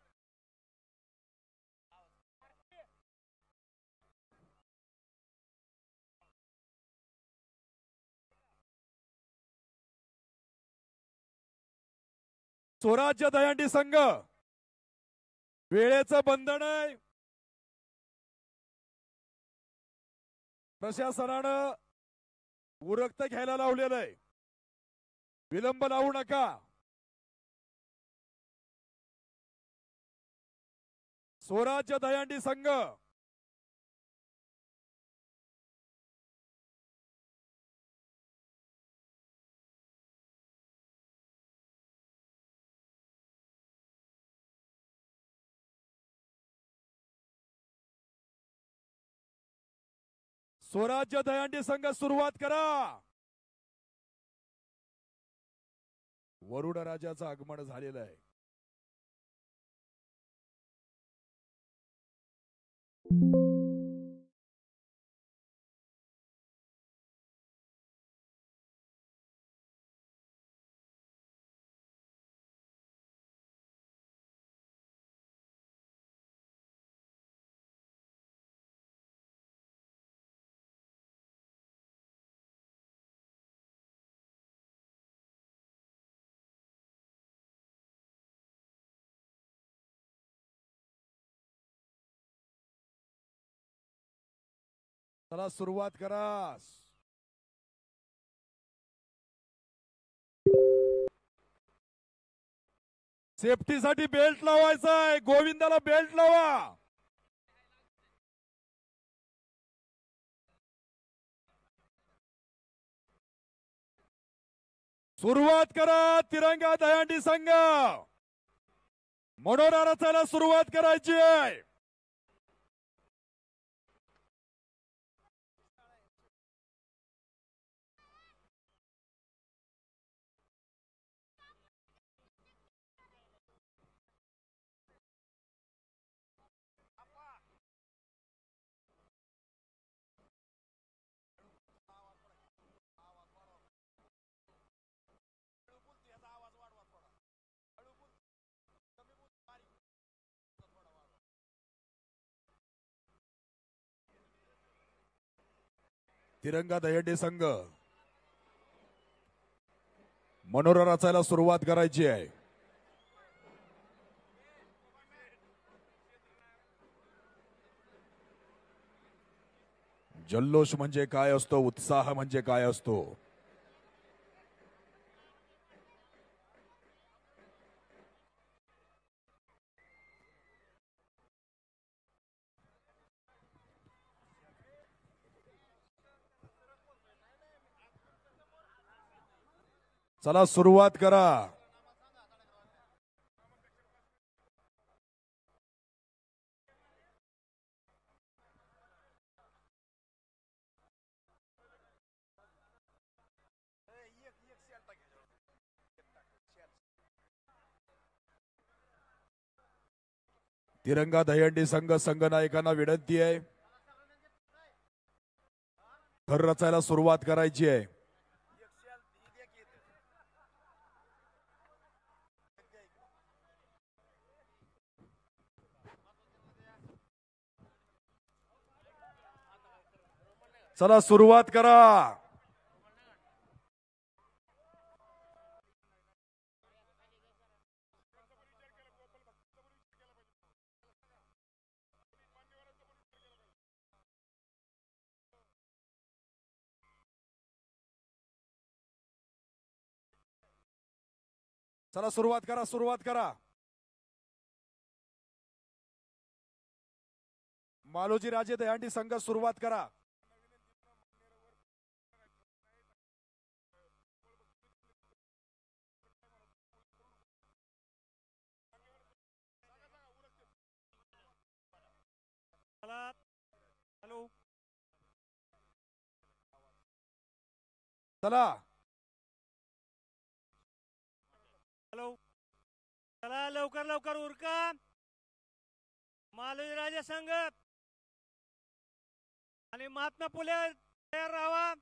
स्वराज्य दहीहंडी संघ वेळेचं बंधन आहे. प्रशासनानं उरकत घ्यायला लावलेलं आहे. विलंब लावू नका. स्वराज्य दहीहंडी संघ स्वराज्य दहीहंडी संघ सुरुवात करा. वरुण राजाचं आगमन झालेलं आहे. चला सुरुवात करा. सेफ्टीसाठी बेल्ट लावायचा आहे. गोविंदाला बेल्ट लावा. सुरुवात करा. तिरंगा दहीहंडी संघ मनोरा रचायला सुरुवात करायची आहे. तिरंगा दहीहंडी संघ मनोरा रचायला सुरुवात करायची आहे. जल्लोष म्हणजे काय असतो, उत्साह म्हणजे काय असतो, चला सुरुवात करा. तिरंगा दहीहंडी संघ संघनायकांना विनंती आहे, थर रचायला सुरुवात करायची आहे. चला सुरुवात करा. चला सुरुवात करा, सुरुवात करा. मालोजी राजे दहीहंडी संघ सुरुवात करा. हॅलो चला हॅलो चला लवकर लवकर उरका. मालोजी राजे संघ आणि महात्मा फुले तयार राहावा.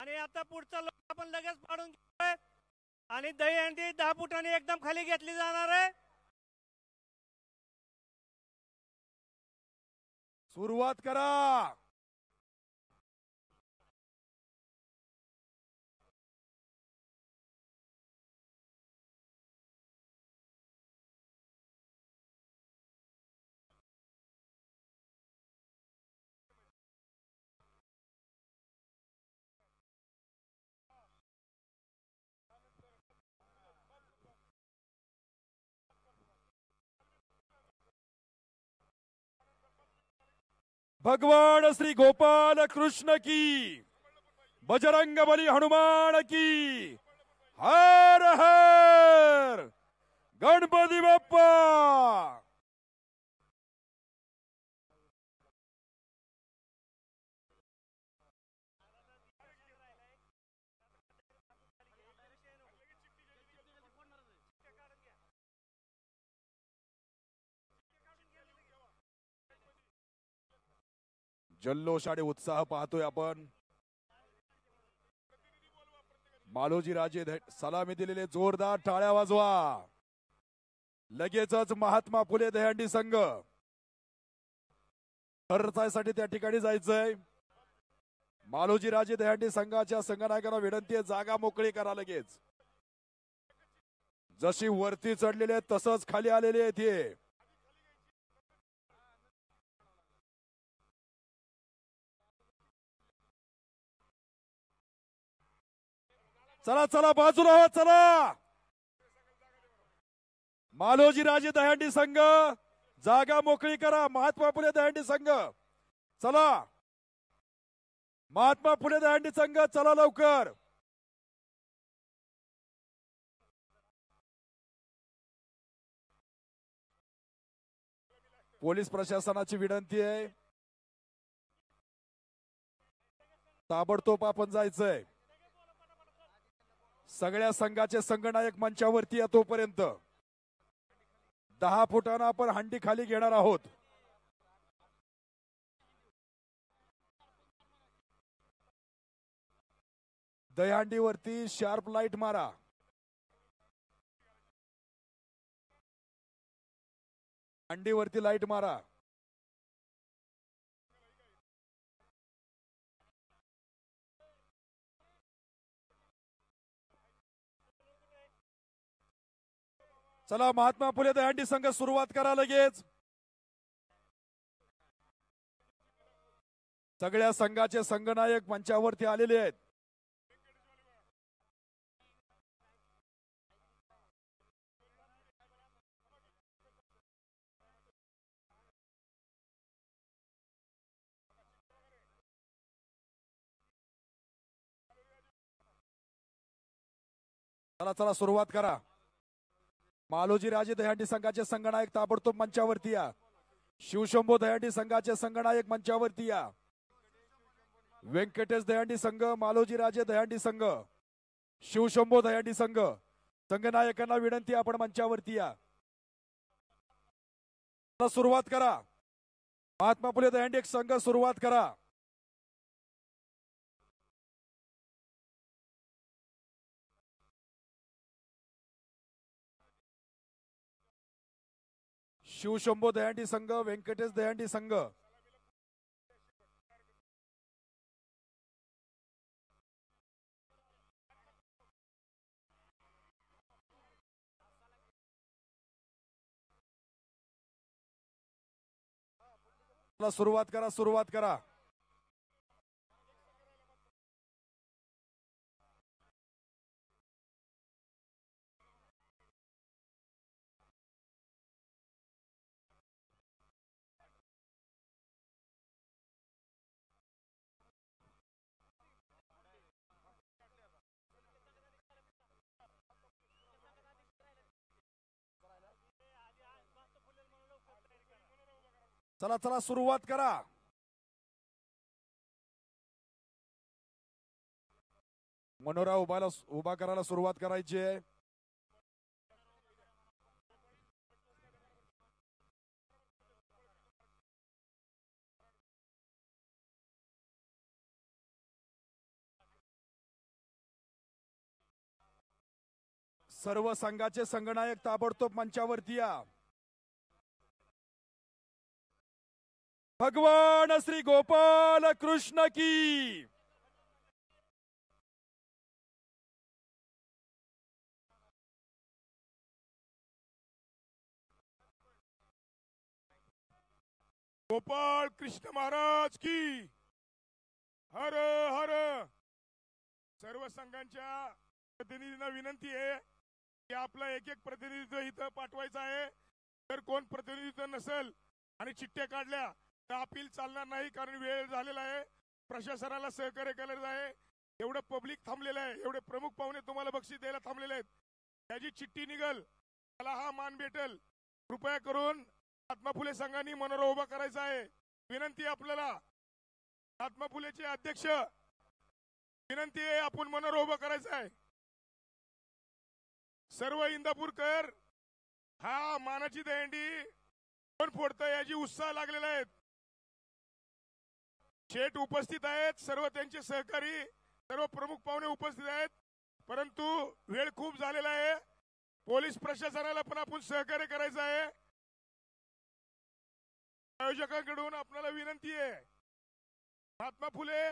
आणि आता पुढचा लोक आपण लगेच पाडून घेतोय आणि दहीहंडी 10 फुटांनी एकदम खाली घेतली जाणार आहे. सुरुवात करा. भगवान श्री गोपाल कृष्ण की, बजरंग बली हनुमान की, हर हर गणपती बाप्पा. जल्लोष आणि उत्साह पाहतोय आपण. मालोजी राजे सलामी दिलेले जोरदार टाळ्या वाजवा. लगेचच महात्मा फुले दहीहंडी संघ रचायसाठी त्या ठिकाणी जायचंय. मालोजी राजे दहीहंडी संघाच्या संघनायकांना विनंती आहे, जागा मोकळी करा. लगेच जशी वरती चढलेले आहेत तसंच खाली आलेले आहेत. हे चला चला बाजूला हो. चला मालोजी राजे दहीहंडी संघ जागा मोकळी करा. महात्मा फुले दहीहंडी संघ चला. महात्मा फुले दहीहंडी संघ चला लवकर. पोलीस प्रशासनाची विनंती आहे, ताबडतोब आपण जायचंय. सगळ्या संघाचे संघनायक मंचावरती या तोपर्यंत 10 फुटांना आपण हंडी खाली घेणार आहोत. दहीहंडीवरती शार्प लाईट मारा. हंडीवरती लाईट मारा. चला महात्मा फुले दहीहंडी संघ सुरुवात करा लगेच. सगळ्या संघाचे संघनायक मंचावरती आलेले आहेत. चला चला सुरुवात करा. मालोजी राजे दहीहंडी संघाचे संघनायक ताबडतोब मंचावरती या. शिवशंभो दहीहंडी संघाचे संघनायक मंचावरती या. व्यंकटेश दहीहंडी संघ, मालोजी राजे दहीहंडी संघ, शिवशंभो दहीहंडी संघ, संघनायकांना विनंती आपण मंचावरती या. सुरुवात करा. महात्मा फुले दहीहंडी संघ सुरुवात करा. शिवशंभो दहीहंडी संघ, व्यंकटेश दहीहंडी संघ, सुरुवात करा. सुरुवात करा. चला चला सुरुवात करा. मनोरा उभा करायला सुरुवात करायची आहे. सर्व संघाचे संघनायक ताबडतोब मंचावरती या. भगवान श्री गोपाल कृष्ण की. गोपाल कृष्ण महाराज की. हर हर. सर्व संघांच्या प्रतिनिधींना विनंती आहे की आपला एक एक प्रतिनिधित्व इथं पाठवायचं आहे. जर कोण प्रतिनिधित्व नसेल आणि चिठ्ठ्या काढल्या तर अपील चालणार नाही, कारण वेळ झालेला आहे. प्रशासनाला सहकार्य करायचं आहे. एवढं पब्लिक थांबलेलं आहे, एवढे प्रमुख पाहुणे तुम्हाला बक्षीस द्यायला थांबलेले आहेत. त्याची चिठ्ठी निघल त्याला हा मान भेटेल. कृपया करून महात्मा फुले संघाने मनोरा उभा करायचा आहे. विनंती आपल्याला महात्मा फुलेचे अध्यक्ष, विनंती आहे आपण मनोरा उभा करायचा आहे. सर्व इंदापूरकर हा मानाची दहीहंडी कोण फोडतं याची उत्साह लागलेला आहे. शेठ उपस्थित आहेत, सर्व त्यांचे सहकारी, सर्व प्रमुख पाहुणे उपस्थित आहेत, परंतु वेळ खूप झालेला आहे. पोलीस प्रशासनाला पण आपण सहकार्य करायचं आहे. आयोजकांकडून आपल्याला विनंती आहे, महात्मा फुले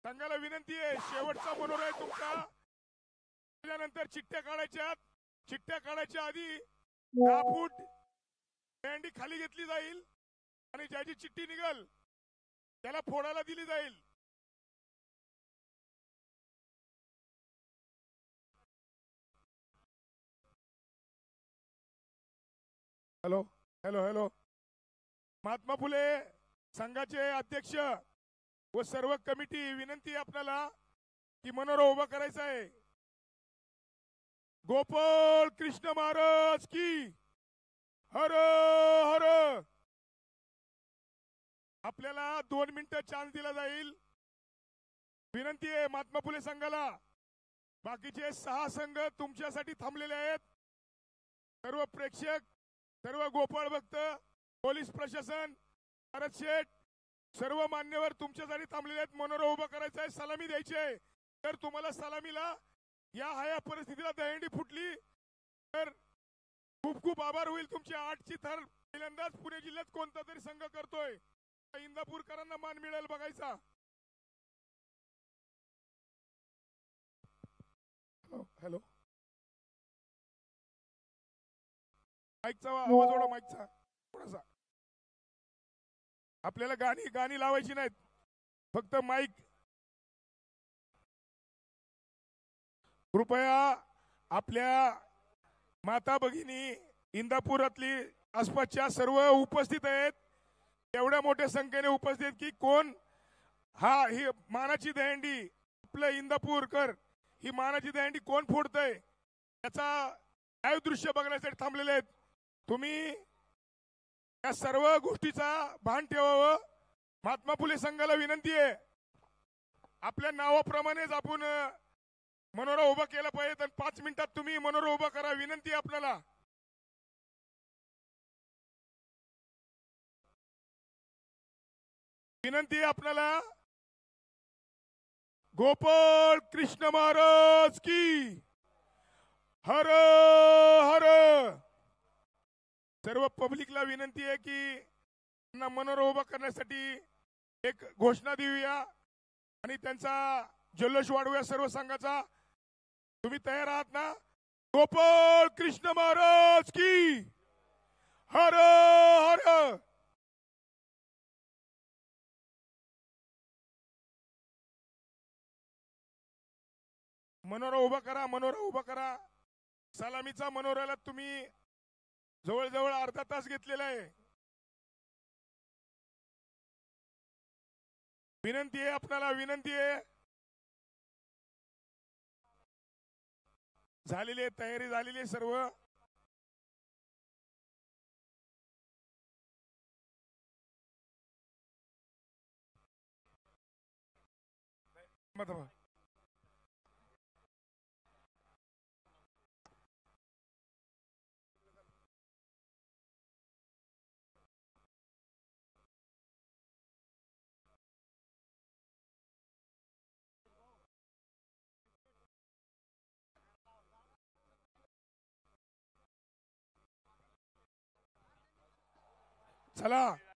संघाला विनंती आहे, शेवटचा मनोरा आहे तुमचा. त्यानंतर चिठ्ठ्या काढायच्या. चिठ्ठ्या काढायच्या आधी 10 फूट दहीहंडी खाली घेतली जाईल आणि ज्याची चिठ्ठी निघल त्याला फोडायला दिली जाईल. Hello hello hello. Mahatma Phule संघाचे अध्यक्ष व सर्व कमिटी, विनंती आपल्याला की मनोरा उभा करायचा आहे. गोपाल कृष्ण महाराज की. हर हर. आपल्याला 2 मिनिटं चान्स दिला जाईल. विनंती आहे महात्मा फुले संघाला. बाकीचे 6 संघ तुमच्यासाठी थांबलेले आहेत. सर्व प्रेक्षक, सर्व गोपाळ भक्त, पोलीस प्रशासन, भारत शेठ, सर्व मान्यवर तुमच्यासाठी थांबलेले आहेत. मनोरा उभा करायचा आहे, सलामी द्यायची आहे. तर तुम्हाला सलामीला या परिस्थितीला दहीहंडी फुटली तर खूप खूप आभार होईल तुमचे. 8ची थर पहिल्यांदाच पुणे जिल्ह्यात कोणता तरी संघ करतोय. इंदापूरकरांना मान मिळेल बघायचा. हॅलो. माईकचा आवाज ओढा, माईकचा थोडासा. आपल्याला गाणी लावायची नाहीत, फक्त माईक. कृपया आपल्या माता भगिनी इंदापुरातली आसपासच्या सर्व उपस्थित आहेत. एवढ्या मोठ्या संख्येने उपस्थित की कोण ही मानाची दहीहंडी, आपलं इंदापूरकर ही मानाची दहीहंडी कोण फोडतंय त्याचा लाईव्ह दृश्य बघण्यासाठी थांबलेले आहेत. तुम्ही या सर्व गोष्टीचा भान ठेवावं. महात्मा फुले संघाला विनंती आहे, आपल्या नावाप्रमाणेच आपण मनोरा उभा केला पाहिजे. तर 5 मिनिटात तुम्ही मनोरा उभा करा, विनंती आहे आपल्याला. विनंती आहे आपल्याला. गोपाळ कृष्ण महाराज की हर हर. सर्व पब्लिकला विनंती आहे की त्यांना मनोरा उभा करण्यासाठी एक घोषणा देऊया आणि त्यांचा जल्लोष वाढवूया सर्व संघाचा. तुम्ही तयार आहात ना? गोपाळ कृष्ण महाराज की हर हर. मनोरा उभा करा, मनोरा उभा करा. सलामीचा मनोऱ्याला तुम्ही जवळजवळ अर्धा तास घेतलेला आहे. विनंती आहे आपल्याला, विनंती आहे. झालेली आहे, तयारी झालेली आहे सर्व. चला